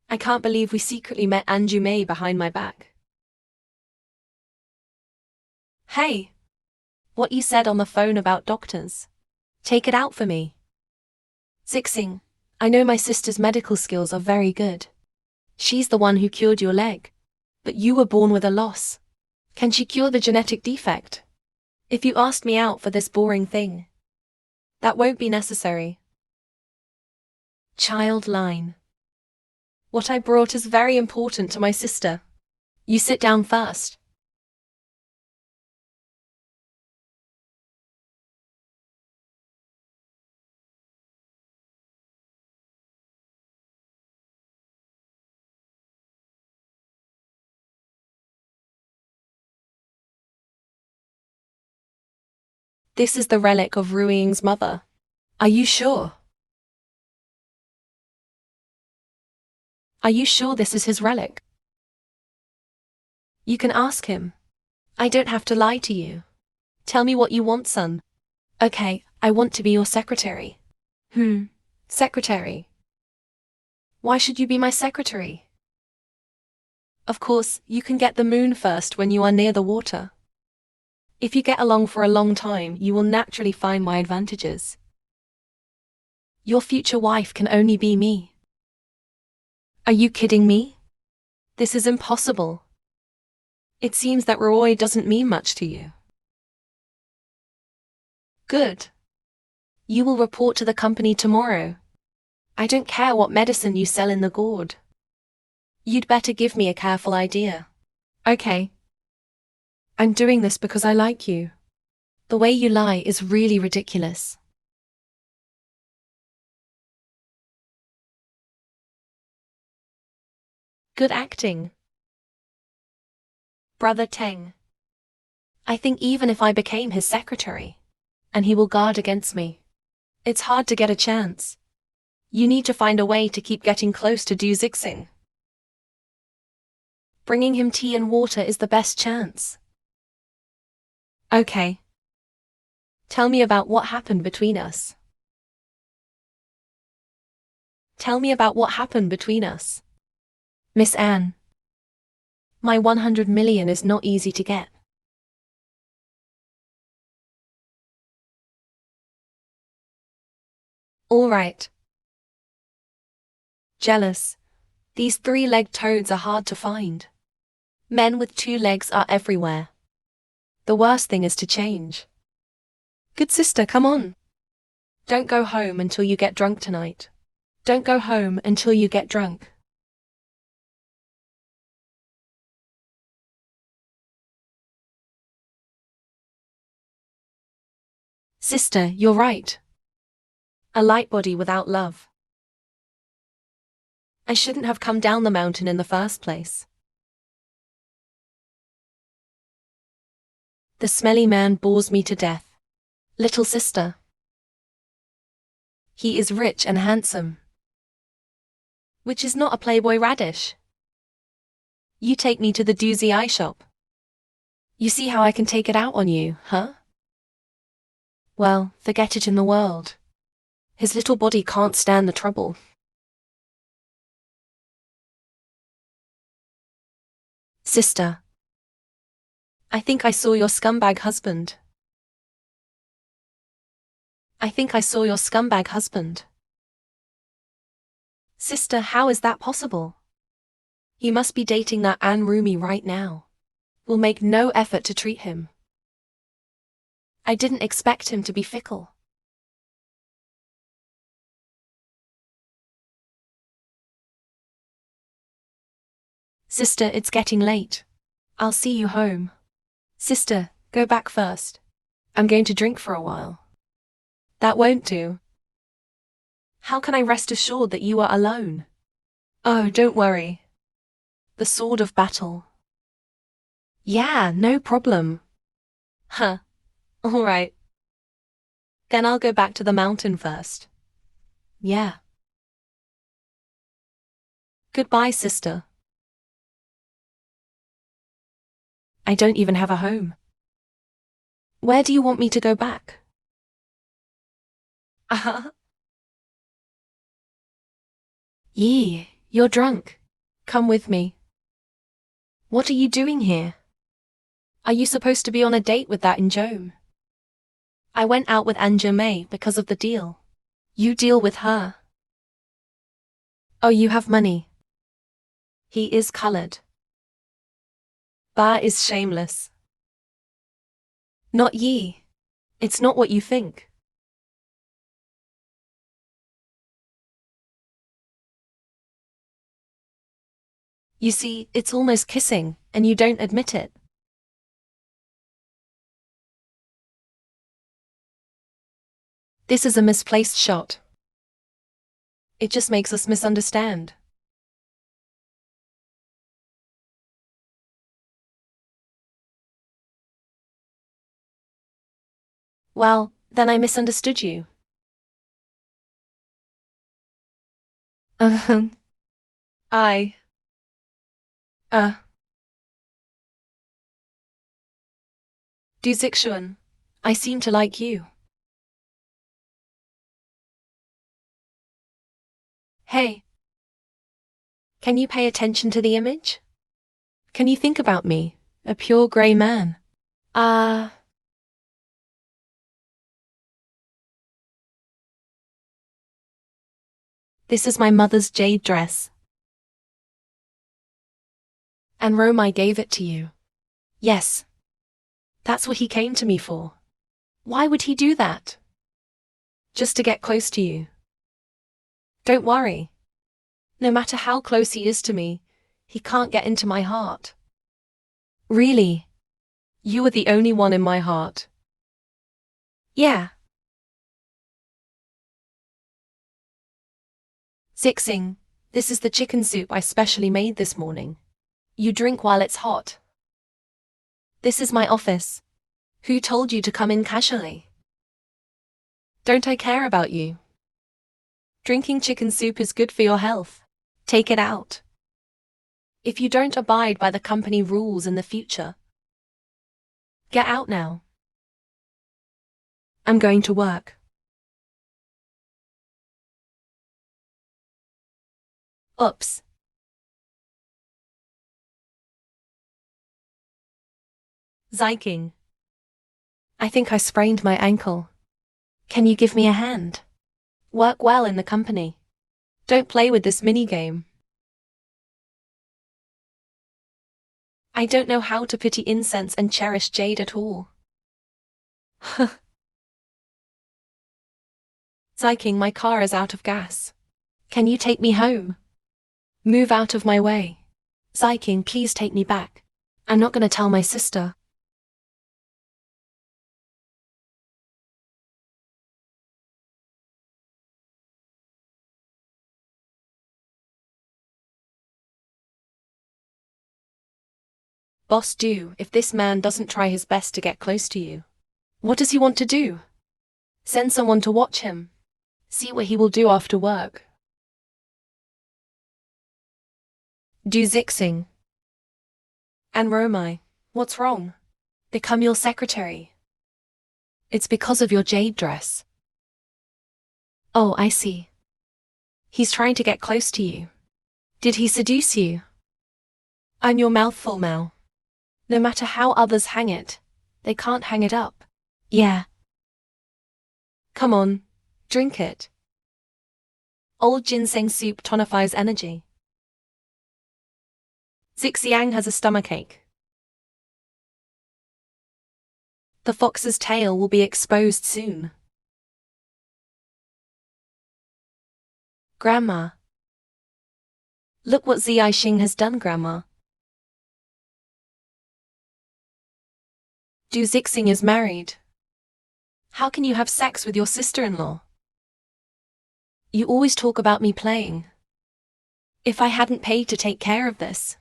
S1: I can't believe we secretly met Anju Mei behind my back. Hey! What you said on the phone about doctors. Take it out for me. Zixing, I know my sister's medical skills are very good. She's the one who cured your leg. But you were born with a loss. Can she cure the genetic defect? If you asked me out for this boring thing. That won't be necessary. Child line. What I brought is very important to my sister. You sit down first. This is the relic of Ruiying's mother. Are you sure? Are you sure this is his relic? You can ask him. I don't have to lie to you. Tell me what you want, son. Okay, I want to be your secretary. Secretary. Why should you be my secretary? Of course, you can get the moon first when you are near the water. If you get along for a long time, you will naturally find my advantages. Your future wife can only be me. Are you kidding me? This is impossible. It seems that Roy doesn't mean much to you. Good. You will report to the company tomorrow. I don't care what medicine you sell in the gourd. You'd better give me a careful idea. Okay. I'm doing this because I like you. The way you lie is really ridiculous. Good acting. Brother Teng. I think even if I became his secretary, and he will guard against me, it's hard to get a chance. You need to find a way to keep getting close to Du Zixing. Bringing him tea and water is the best chance. Okay. Tell me about what happened between us. Tell me about what happened between us. Miss Anne. My 100 million is not easy to get. All right. Jealous. These three-legged toads are hard to find. Men with two legs are everywhere. The worst thing is to change. Good sister, come on. Don't go home until you get drunk tonight. Don't go home until you get drunk. Sister, you're right. A light body without love. I shouldn't have come down the mountain in the first place. The smelly man bores me to death. Little sister. He is rich and handsome. Which is not a Playboy radish. You take me to the doozy eye shop. You see how I can take it out on you, huh? Well, forget it in the world. His little body can't stand the trouble. Sister. I think I saw your scumbag husband. I think I saw your scumbag husband. Sister, how is that possible? You must be dating that Anne Rooney right now. Will make no effort to treat him. I didn't expect him to be fickle. Sister, it's getting late. I'll see you home. Sister, go back first. I'm going to drink for a while. That won't do. How can I rest assured that you are alone? Oh, don't worry. The sword of battle. Yeah, no problem. Huh. All right. Then I'll go back to the mountain first. Yeah. Goodbye, sister. I don't even have a home. Where do you want me to go back? Yee, you're drunk. Come with me. What are you doing here? Are you supposed to be on a date with that Njome? I went out with Njome because of the deal. You deal with her. Oh, you have money. He is colored. Ba is shameless. Not ye. It's not what you think. You see, it's almost kissing, and you don't admit it. This is a misplaced shot. It just makes us misunderstand. Well, then I misunderstood you. I. Du Zixuan. I seem to like you. Hey. Can you pay attention to the image? Can you think about me, a pure grey man? This is my mother's jade dress. And Romai gave it to you. Yes. That's what he came to me for. Why would he do that? Just to get close to you. Don't worry. No matter how close he is to me, he can't get into my heart. Really? You are the only one in my heart. Yeah. Zixing, this is the chicken soup I specially made this morning. You drink while it's hot. This is my office. Who told you to come in casually? Don't I care about you? Drinking chicken soup is good for your health. Take it out. If you don't abide by the company rules in the future, get out now. I'm going to work. Oops. Ziking. I think I sprained my ankle. Can you give me a hand? Work well in the company. Don't play with this minigame. I don't know how to pity incense and cherish jade at all. Ziking, my car is out of gas. Can you take me home? Move out of my way. Ziking, please take me back. I'm not gonna tell my sister. Boss, if this man doesn't try his best to get close to you. What does he want to do? Send someone to watch him. See what he will do after work. Do Zixing. And Romai, what's wrong? Become your secretary. It's because of your jade dress. Oh, I see. He's trying to get close to you. Did he seduce you? I'm your mouthful now. No matter how others hang it, they can't hang it up. Yeah. Come on, drink it. Old ginseng soup tonifies energy. Zixiang has a stomachache. The fox's tail will be exposed soon. Grandma. Look what Xing has done, Grandma. Du Zixing is married. How can you have sex with your sister-in-law? You always talk about me playing. If I hadn't paid to take care of this.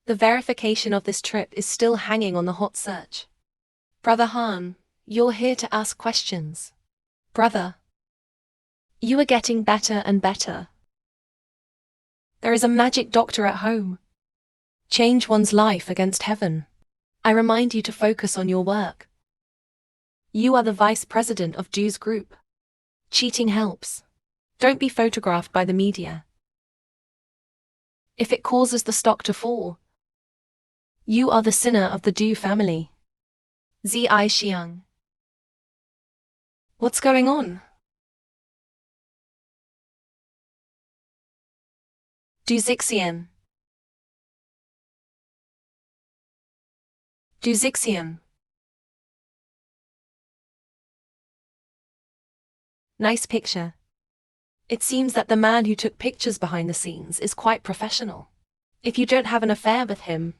S1: The verification of this trip is still hanging on the hot search. Brother Han, you're here to ask questions. Brother. You are getting better and better. There is a magic doctor at home. Change one's life against heaven. I remind you to focus on your work. You are the vice president of Du's group. Cheating helps. Don't be photographed by the media. If it causes the stock to fall, you are the sinner of the Du family. Xiang. What's going on? Du Zixian. Du Zixian. Nice picture. It seems that the man who took pictures behind the scenes is quite professional. If you don't have an affair with him,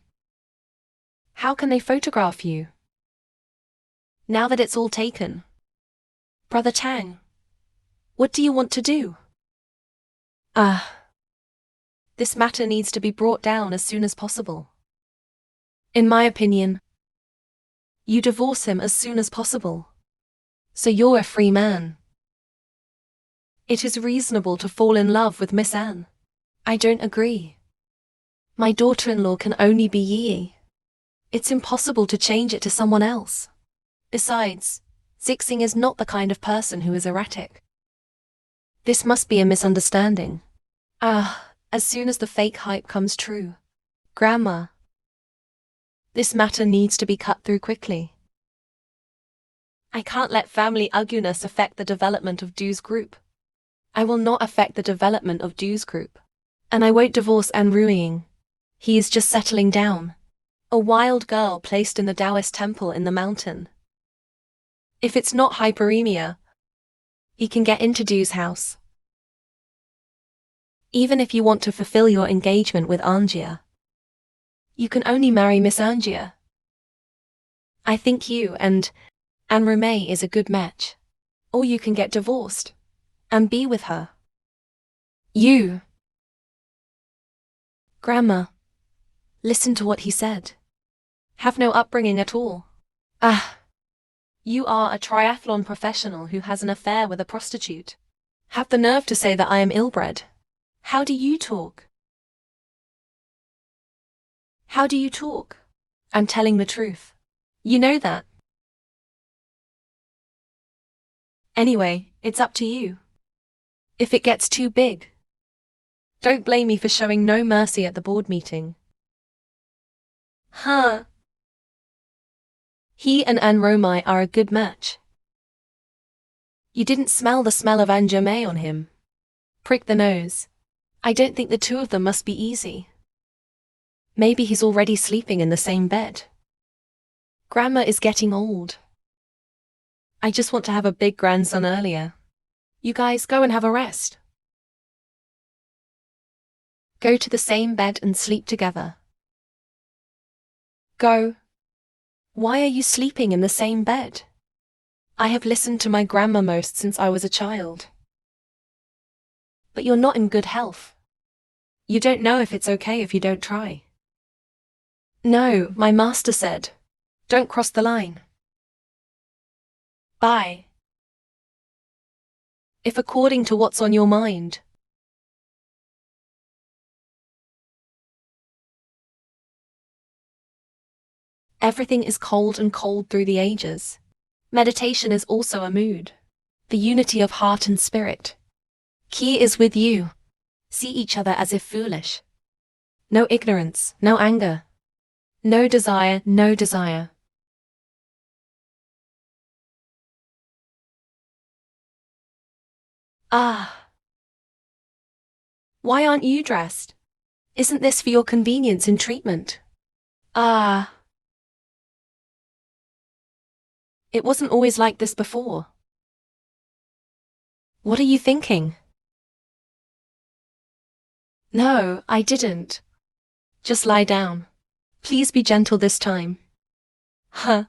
S1: how can they photograph you? Now that it's all taken. Brother Tang, what do you want to do? This matter needs to be brought down as soon as possible. In my opinion, you divorce him as soon as possible. So you're a free man. It is reasonable to fall in love with Miss Anne. I don't agree. My daughter-in-law can only be Yi. It's impossible to change it to someone else. Besides, Zixing is not the kind of person who is erratic. This must be a misunderstanding. As soon as the fake hype comes true. Grandma. This matter needs to be cut through quickly. I can't let family ugliness affect the development of Du's group. I will not affect the development of Du's group. And I won't divorce An Ruiying. He is just settling down. A wild girl placed in the Taoist temple in the mountain. If it's not hyperemia, he can get into Du's house. Even if you want to fulfill your engagement with Angia, you can only marry Miss Angia. I think you and Anne Rumey is a good match. Or you can get divorced and be with her. You. Grandma, listen to what he said. Have no upbringing at all. You are a triathlon professional who has an affair with a prostitute. Have the nerve to say that I am ill-bred. How do you talk? How do you talk? I'm telling the truth. You know that. Anyway, it's up to you. If it gets too big, don't blame me for showing no mercy at the board meeting. Huh? He and Anne Romai are a good match. You didn't smell the smell of Anne Germain on him. Prick the nose. I don't think the two of them must be easy. Maybe he's already sleeping in the same bed. Grandma is getting old. I just want to have a big grandson earlier. You guys go and have a rest. Go to the same bed and sleep together. Go. Why are you sleeping in the same bed? I have listened to my grandma most since I was a child. But you're not in good health. You don't know if it's okay if you don't try. No, my master said, don't cross the line. Bye. If according to what's on your mind. Everything is cold and cold through the ages. Meditation is also a mood. The unity of heart and spirit. Key is with you. See each other as if foolish. No ignorance, no anger. No desire, no desire. Ah. Why aren't you dressed? Isn't this for your convenience in treatment? Ah. It wasn't always like this before. What are you thinking? No, I didn't. Just lie down. Please be gentle this time. Huh.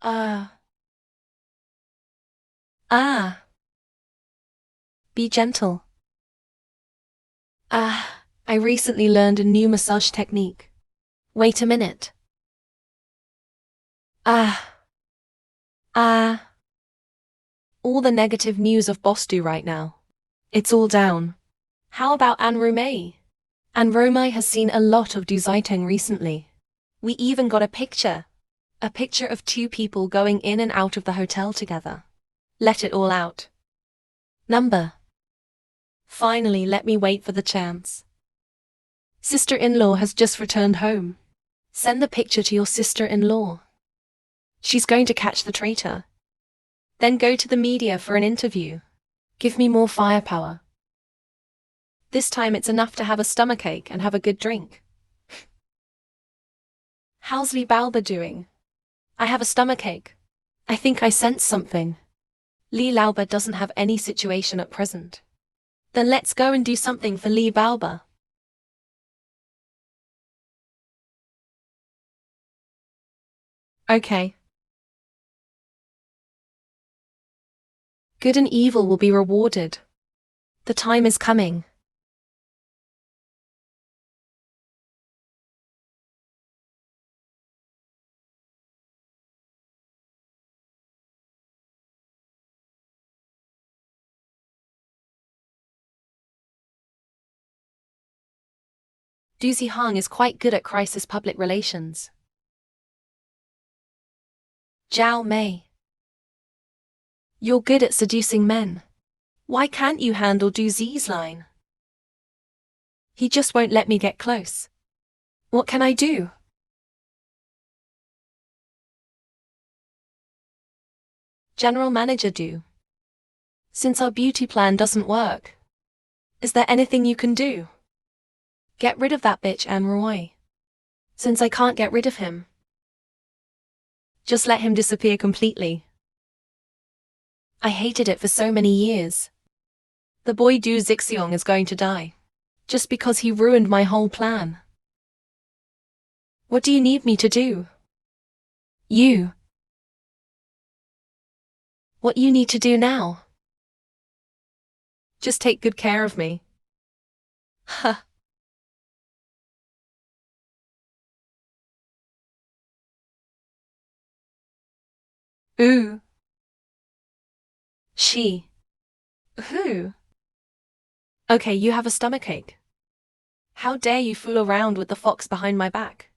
S1: Ah. Ah. Be gentle. Ah, I recently learned a new massage technique. Wait a minute. Ah. Ah. All the negative news of Bostu right now. It's all down. How about Anne Romai? Anne Romai has seen a lot of Du Ziteng recently. We even got a picture. A picture of two people going in and out of the hotel together. Let it all out. Number. Finally, let me wait for the chance. Sister-in-law has just returned home. Send the picture to your sister-in-law. She's going to catch the traitor. Then go to the media for an interview. Give me more firepower. This time it's enough to have a stomachache and have a good drink. How's Lee Balba doing? I have a stomachache. I think I sense something. Lee Lauba doesn't have any situation at present. Then let's go and do something for Lee Balba. Okay. Good and evil will be rewarded. The time is coming. Du Zihang is quite good at crisis public relations. Zhao Mei. You're good at seducing men. Why can't you handle Du Zi's line? He just won't let me get close. What can I do? General Manager Du. Since our beauty plan doesn't work, is there anything you can do? Get rid of that bitch Anne Roy. Since I can't get rid of him, just let him disappear completely. I hated it for so many years. The boy Du Zixiong is going to die. Just because he ruined my whole plan. What do you need me to do? You. What you need to do now? Just take good care of me. Ha. Ooh. She. Who? Okay, you have a stomachache. How dare you fool around with the fox behind my back?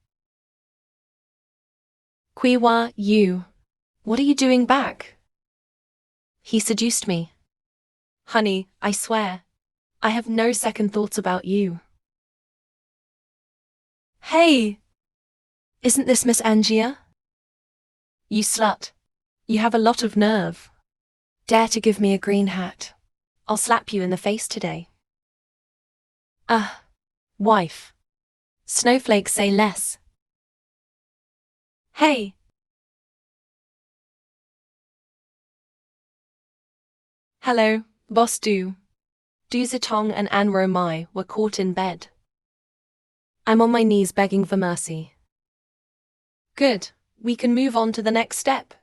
S1: Quiwa, you. What are you doing back? He seduced me. Honey, I swear, I have no second thoughts about you. Hey! Isn't this Miss Angia? You slut. You have a lot of nerve. Dare to give me a green hat. I'll slap you in the face today. Wife. Snowflakes say less. Hey! Hello, Boss Du. Du Zitong and An Romai were caught in bed. I'm on my knees begging for mercy. Good, we can move on to the next step.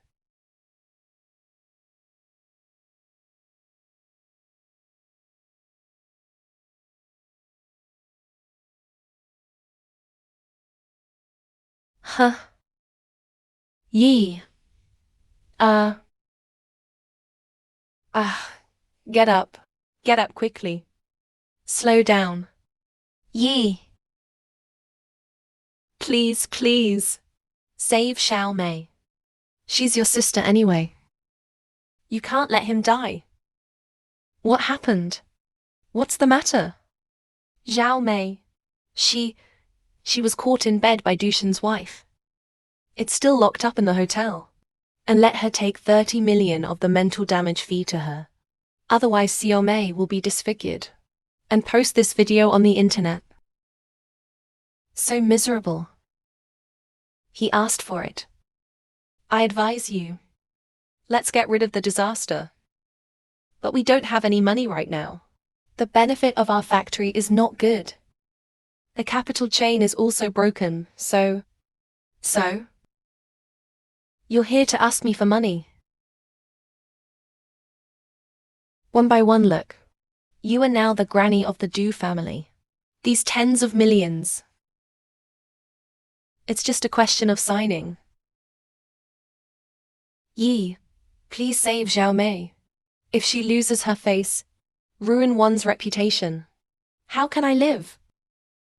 S1: Huh? Yee. Get up. Get up quickly. Slow down. Yee. Please, please. Save Xiao Mei. She's your sister anyway. You can't let him die. What happened? What's the matter? Xiao Mei. She was caught in bed by Dushan's wife. It's still locked up in the hotel. And let her take 30 million of the mental damage fee to her. Otherwise Xiao Mei will be disfigured. And post this video on the internet. So miserable. He asked for it. I advise you. Let's get rid of the disaster. But we don't have any money right now. The benefit of our factory is not good. The capital chain is also broken, so? You're here to ask me for money. One by one, look. You are now the granny of the Du family. These tens of millions. It's just a question of signing. Yi, please save Xiao Mei. If she loses her face, ruin one's reputation. How can I live?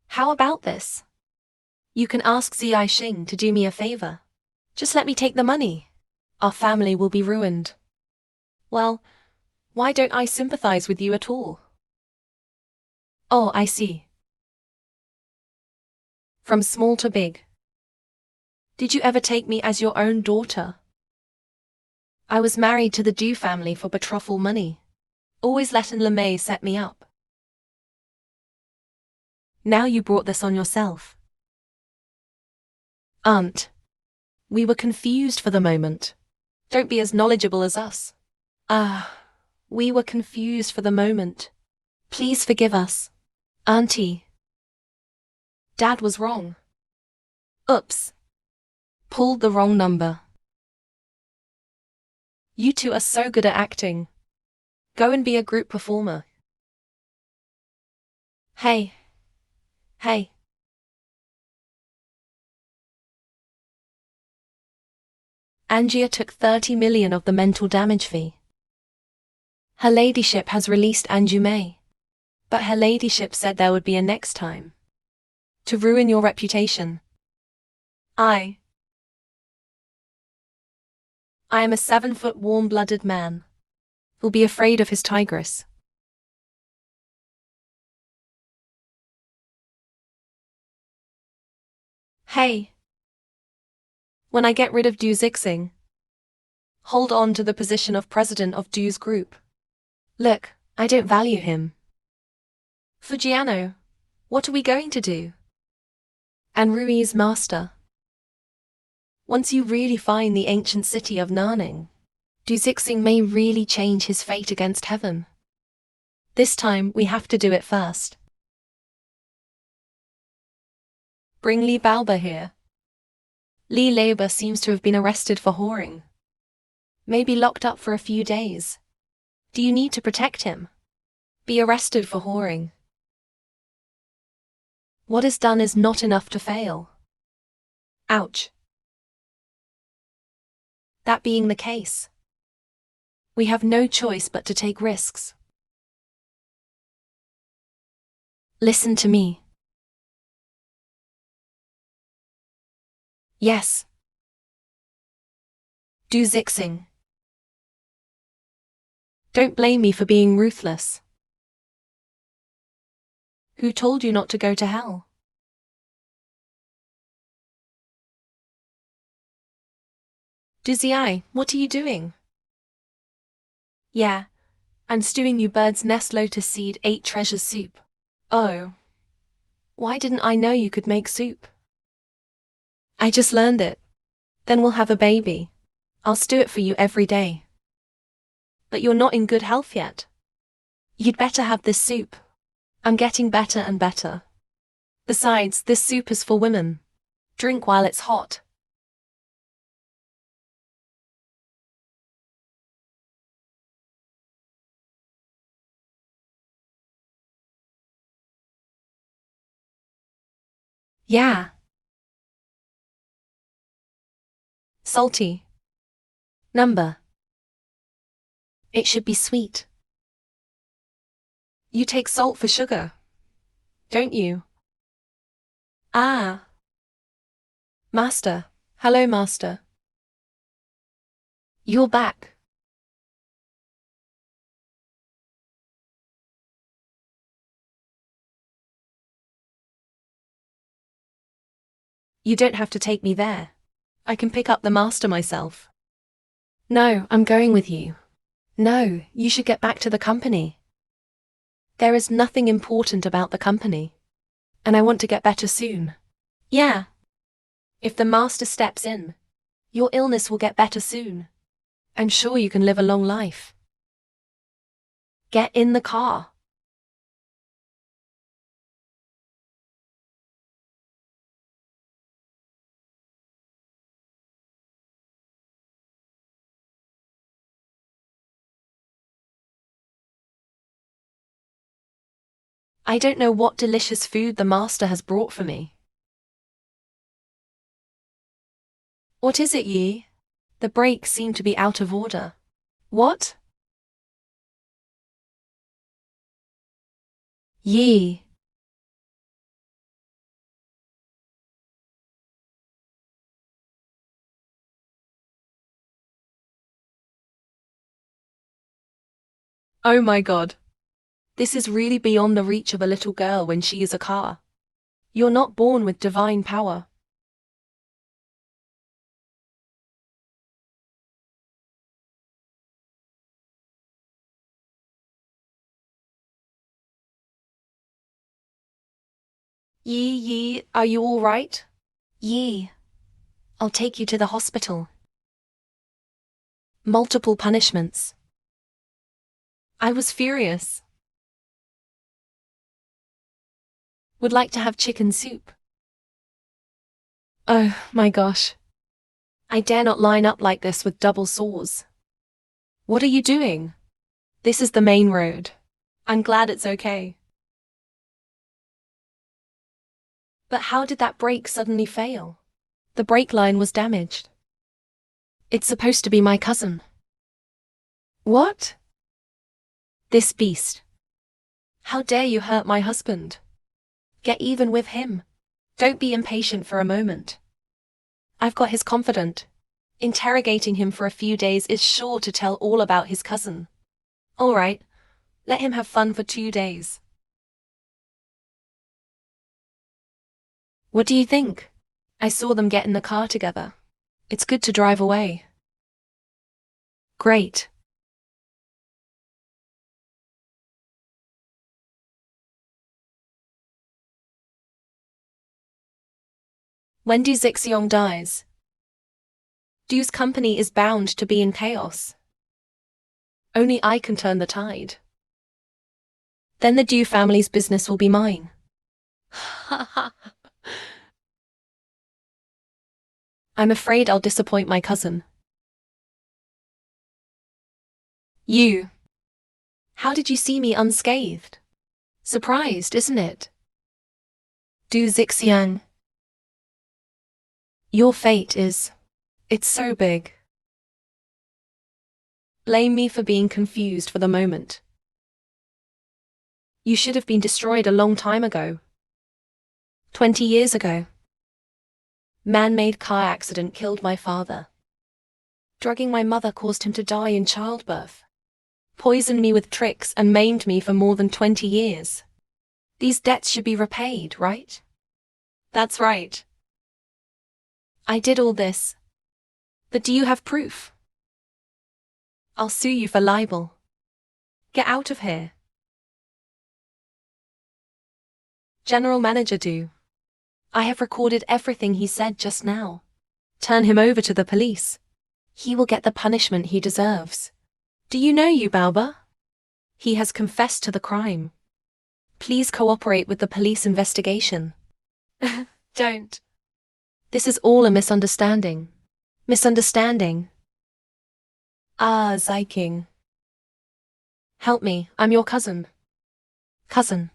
S1: How about this? You can ask Ziai Xing to do me a favor. Just let me take the money. Our family will be ruined. Well, why don't I sympathize with you at all? Oh, I see. From small to big. Did you ever take me as your own daughter? I was married to the Du family for betrothal money. Always let LeMay set me up. Now you brought this on yourself. Aunt. We were confused for the moment. Don't be as knowledgeable as us. We were confused for the moment. Please forgive us. Auntie. Dad was wrong. Oops. Pulled the wrong number. You two are so good at acting. Go and be a group performer. Hey. Angia took 30 million of the mental damage fee. Her ladyship has released Anju Mei. But her ladyship said there would be a next time. To ruin your reputation. I am a 7-foot warm-blooded man. Who'll be afraid of his tigress. Hey. When I get rid of Du Zixing, hold on to the position of president of Du's group. Look, I don't value him. Fujiano, what are we going to do? And Rui's master. Once you really find the ancient city of Nanning, Du Zixing may really change his fate against heaven. This time we have to do it first. Bring Li Baoba here. Li Leiba seems to have been arrested for whoring. Maybe locked up for a few days. Do you need to protect him? Be arrested for whoring. What is done is not enough to fail. Ouch. That being the case, we have no choice but to take risks. Listen to me. Yes. Do zixing. Don't blame me for being ruthless. Who told you not to go to hell? Dizzy Eye, what are you doing? Yeah, I'm stewing you bird's nest lotus seed 8 treasures soup. Oh. Why didn't I know you could make soup? I just learned it. Then we'll have a baby. I'll stew it for you every day. But you're not in good health yet. You'd better have this soup. I'm getting better and better. Besides, this soup is for women. Drink while it's hot. Yeah. Salty. Number. It should be sweet. You take salt for sugar, don't you? Ah. Master. Hello, Master. You're back. You don't have to take me there. I can pick up the master myself. No, I'm going with you. No, you should get back to the company. There is nothing important about the company. And I want to get better soon. Yeah. If the master steps in, your illness will get better soon. I'm sure you can live a long life. Get in the car. I don't know what delicious food the master has brought for me. What is it, Yi? The brakes seem to be out of order. What? Yi. Oh my God. This is really beyond the reach of a little girl when she is a car. You're not born with divine power. Yi, are you all right? Yi, I'll take you to the hospital. Multiple punishments. I was furious. Would like to have chicken soup. Oh my gosh. I dare not line up like this with double saws. What are you doing? This is the main road. I'm glad it's okay. But how did that brake suddenly fail? The brake line was damaged. It's supposed to be my cousin. What? This beast. How dare you hurt my husband? Get even with him. Don't be impatient for a moment. I've got his confidant. Interrogating him for a few days is sure to tell all about his cousin. All right, let him have fun for 2 days. What do you think? I saw them get in the car together. It's good to drive away. Great. When Du Zixiong dies, Du's company is bound to be in chaos. Only I can turn the tide. Then the Du family's business will be mine. I'm afraid I'll disappoint my cousin. You. How did you see me unscathed? Surprised, isn't it? Du Zixiang. Your fate is... it's so big. Blame me for being confused for the moment. You should have been destroyed a long time ago. 20 years ago. Man-made car accident killed my father. Drugging my mother caused him to die in childbirth. Poisoned me with tricks and maimed me for more than 20 years. These debts should be repaid, right? That's right. I did all this. But do you have proof? I'll sue you for libel. Get out of here. General Manager do. I have recorded everything he said just now. Turn him over to the police. He will get the punishment he deserves. Do you know Yubalba? He has confessed to the crime. Please cooperate with the police investigation. Don't. This is all a misunderstanding. Misunderstanding. Ah, Zyking. Help me, I'm your cousin. Cousin.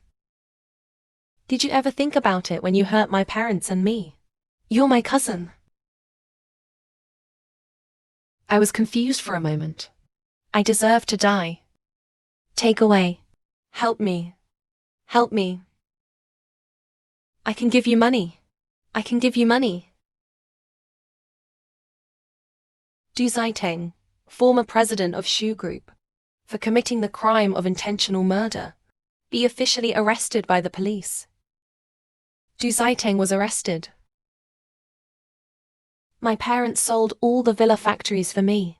S1: Did you ever think about it when you hurt my parents and me? You're my cousin. I was confused for a moment. I deserve to die. Take away. Help me. Help me. I can give you money. I can give you money. Du Ziteng, former president of Shu Group, for committing the crime of intentional murder, be officially arrested by the police. Du Ziteng was arrested. My parents sold all the villa factories for me.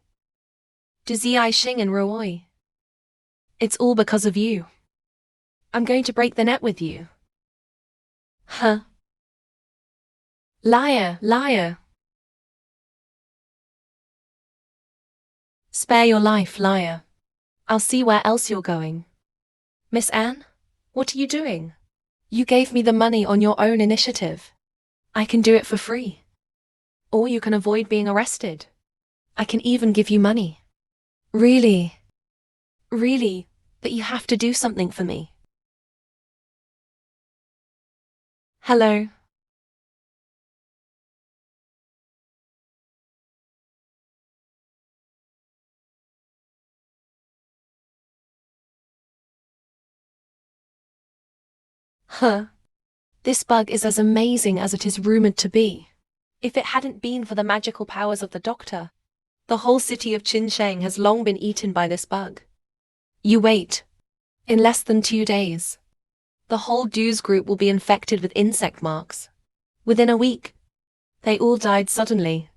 S1: Du Ziaixing and Ruoi. It's all because of you. I'm going to break the net with you. Huh? Liar, liar. Spare your life, liar. I'll see where else you're going. Miss Anne, what are you doing? You gave me the money on your own initiative. I can do it for free. Or you can avoid being arrested. I can even give you money. Really? Really? But you have to do something for me. Hello. Huh. This bug is as amazing as it is rumored to be. If it hadn't been for the magical powers of the doctor, the whole city of Qinsheng has long been eaten by this bug. You wait. In less than 2 days, the whole Du's group will be infected with insect marks. Within a week, they all died suddenly.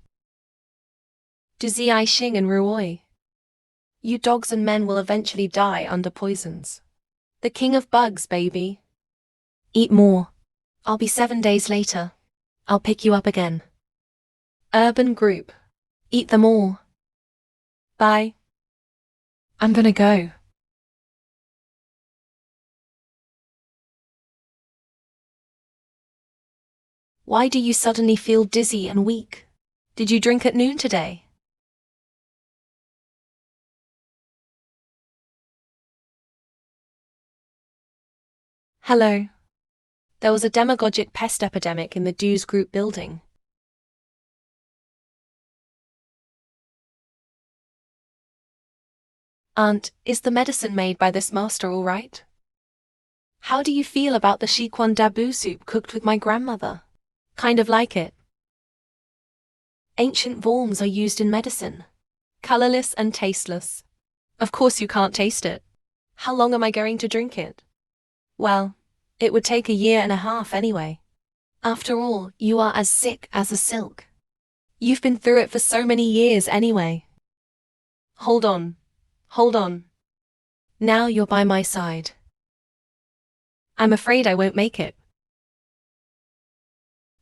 S1: Du Ziaixing and Ruoi. You dogs and men will eventually die under poisons. The king of bugs, baby. Eat more. I'll be 7 days later. I'll pick you up again. Urban group. Eat them all. Bye. I'm gonna go. Why do you suddenly feel dizzy and weak? Did you drink at noon today? Hello. There was a demagogic pest epidemic in the Du's group building. Aunt, is the medicine made by this master all right? How do you feel about the Shikwan Dabu soup cooked with my grandmother? Kind of like it. Ancient worms are used in medicine. Colorless and tasteless. Of course you can't taste it. How long am I going to drink it? Well, it would take 1.5 years anyway. After all, you are as sick as a silk. You've been through it for so many years anyway. Hold on. Hold on. Now you're by my side. I'm afraid I won't make it.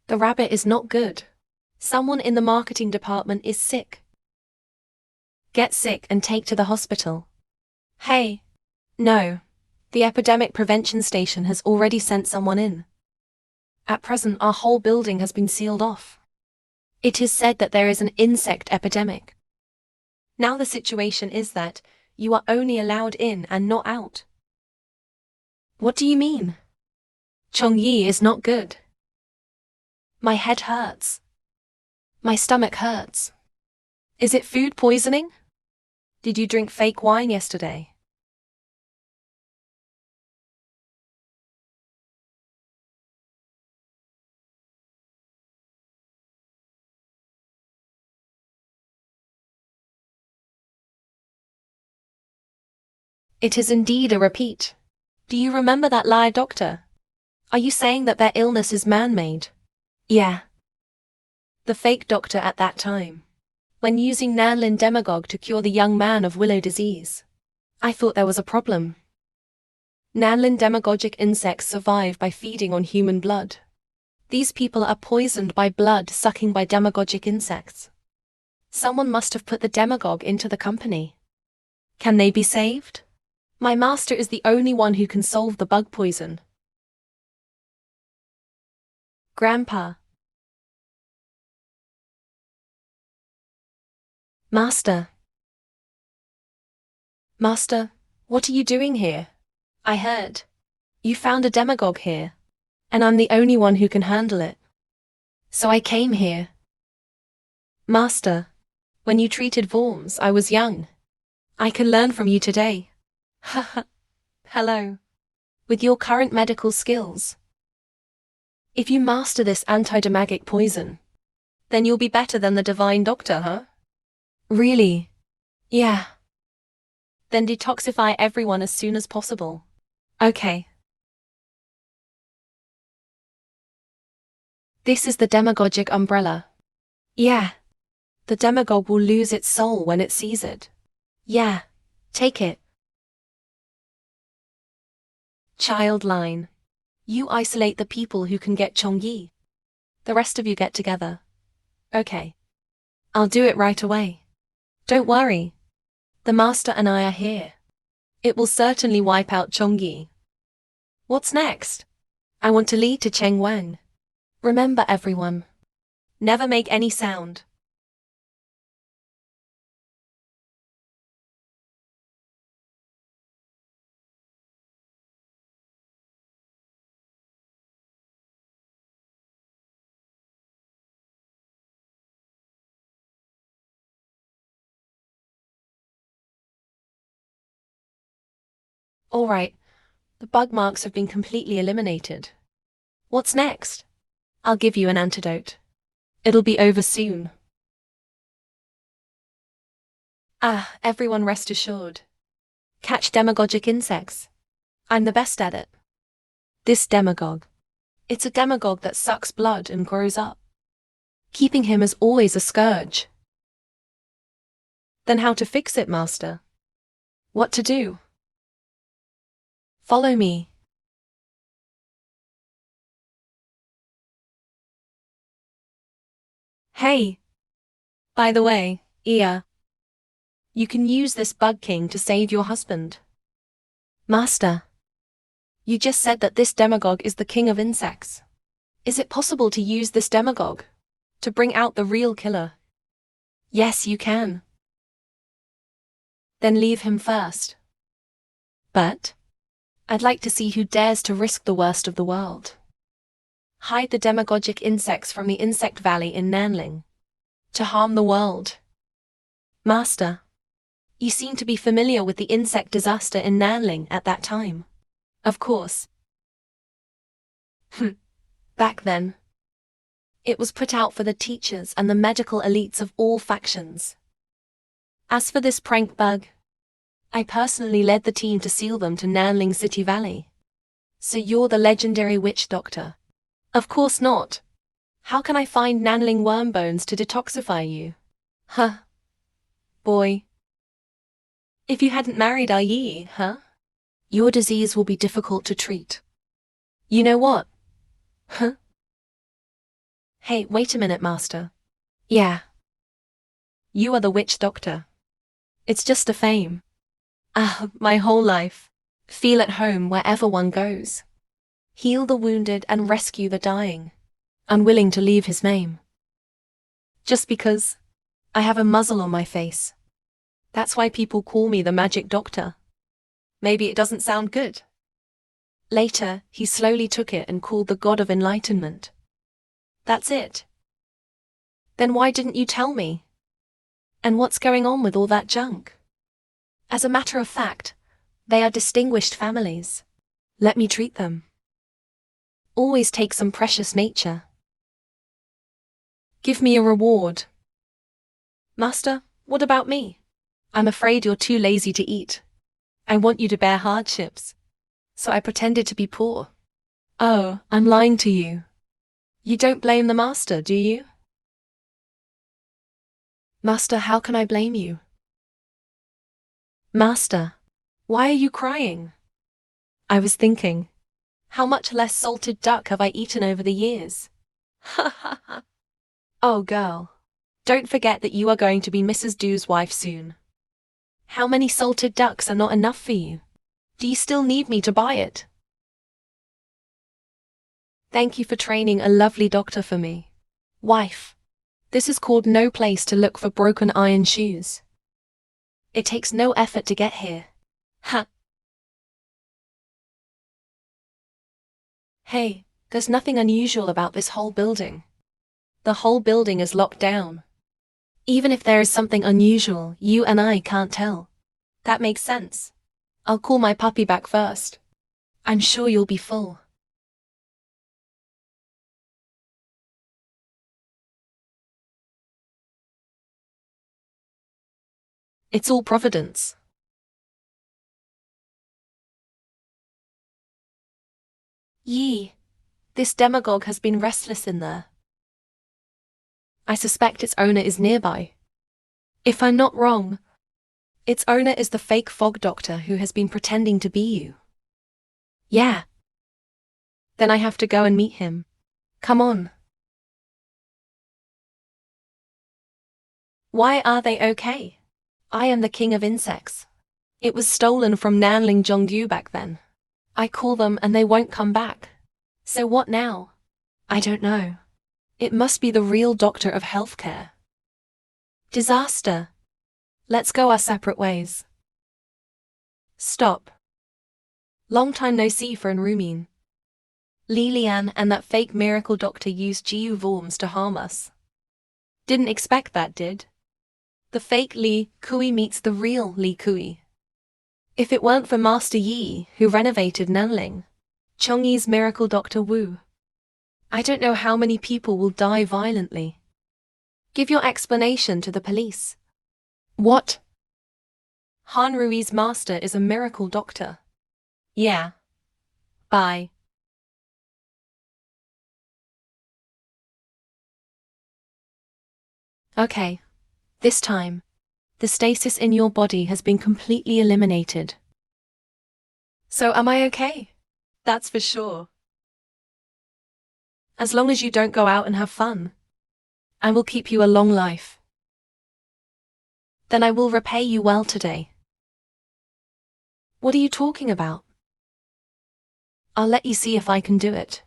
S1: The rabbit is not good. Someone in the marketing department is sick. Get sick and take to the hospital. Hey. No. The epidemic prevention station has already sent someone in. At present, our whole building has been sealed off. It is said that there is an insect epidemic. Now the situation is that you are only allowed in and not out. What do you mean? Chongyi is not good. My head hurts. My stomach hurts. Is it food poisoning? Did you drink fake wine yesterday? It is indeed a repeat. Do you remember that lie, doctor? Are you saying that their illness is man-made? Yeah. The fake doctor at that time. When using Nanlin demagogue to cure the young man of willow disease. I thought there was a problem. Nanlin demagogic insects survive by feeding on human blood. These people are poisoned by blood sucking by demagogic insects. Someone must have put the demagogue into the company. Can they be saved? My master is the only one who can solve the bug poison. Grandpa. Master. Master, what are you doing here? I heard. You found a demagogue here. And I'm the only one who can handle it. So I came here. Master, when you treated worms, I was young. I can learn from you today. Haha. Hello. With your current medical skills. If you master this antidemagic poison, then you'll be better than the divine doctor, huh? Really? Yeah. Then detoxify everyone as soon as possible. Okay. This is the demagogic umbrella. Yeah. The demagogue will lose its soul when it sees it. Yeah. Take it. Child line. You isolate the people who can get Chongyi. The rest of you get together. Okay. I'll do it right away. Don't worry. The master and I are here. It will certainly wipe out Chongyi. What's next? I want to lead to Cheng Wen. Remember everyone. Never make any sound. Alright, the bug marks have been completely eliminated. What's next? I'll give you an antidote. It'll be over soon. Everyone rest assured. Catch demagogic insects. I'm the best at it. This demagogue. It's a demagogue that sucks blood and grows up. Keeping him is always a scourge. Then how to fix it, master? What to do? Follow me. Hey. By the way, Ia. You can use this bug king to save your husband. Master. You just said that this demagogue is the king of insects. Is it possible to use this demagogue to bring out the real killer? Yes, you can. Then leave him first. But I'd like to see who dares to risk the worst of the world. Hide the demagogic insects from the insect valley in Nanling. To harm the world. Master, you seem to be familiar with the insect disaster in Nanling at that time. Of course. Back then, it was put out for the teachers and the medical elites of all factions. As for this prank bug, I personally led the team to seal them to Nanling City Valley. So you're the legendary witch doctor? Of course not. How can I find Nanling worm bones to detoxify you? Huh? Boy. If you hadn't married Ah Yi, huh? Your disease will be difficult to treat. You know what? Huh? Hey, wait a minute, master. Yeah. You are the witch doctor. It's just a fame. My whole life. Feel at home wherever one goes. Heal the wounded and rescue the dying. Unwilling to leave his name. Just because I have a muzzle on my face. That's why people call me the magic doctor. Maybe it doesn't sound good. Later, he slowly took it and called the god of enlightenment. That's it. Then why didn't you tell me? And what's going on with all that junk? As a matter of fact, they are distinguished families. Let me treat them. Always take some precious nature. Give me a reward. Master, what about me? I'm afraid you're too lazy to eat. I want you to bear hardships. So I pretended to be poor. Oh, I'm lying to you. You don't blame the master, do you? Master, how can I blame you? Master, why are you crying? I was thinking, how much less salted duck have I eaten over the years? Ha ha ha. Oh girl, don't forget that you are going to be Mrs. Doo's wife soon. How many salted ducks are not enough for you? Do you still need me to buy it? Thank you for training a lovely doctor for me. Wife, this is called no place to look for broken iron shoes. It takes no effort to get here. Ha! Hey, there's nothing unusual about this whole building. The whole building is locked down. Even if there is something unusual, you and I can't tell. That makes sense. I'll call my puppy back first. I'm sure you'll be full. It's all providence. Yee, this demagogue has been restless in there. I suspect its owner is nearby. If I'm not wrong, its owner is the fake fog doctor who has been pretending to be you. Yeah. Then I have to go and meet him. Come on. Why are they okay? I am the king of insects. It was stolen from Nanling Zhongyu back then. I call them and they won't come back. So what now? I don't know. It must be the real doctor of healthcare. Disaster. Let's go our separate ways. Stop. Long time no see for Rumin. Lilian and that fake miracle doctor used GU worms to harm us. Didn't expect that, did? The fake Li Kui meets the real Li Kui. If it weren't for Master Yi, who renovated Nanling, Chongyi's miracle Dr. Wu, I don't know how many people will die violently. Give your explanation to the police. What? Han Rui's master is a miracle doctor. Yeah. Bye. Okay. This time, the stasis in your body has been completely eliminated. So am I okay? That's for sure. As long as you don't go out and have fun, I will keep you a long life. Then I will repay you well today. What are you talking about? I'll let you see if I can do it.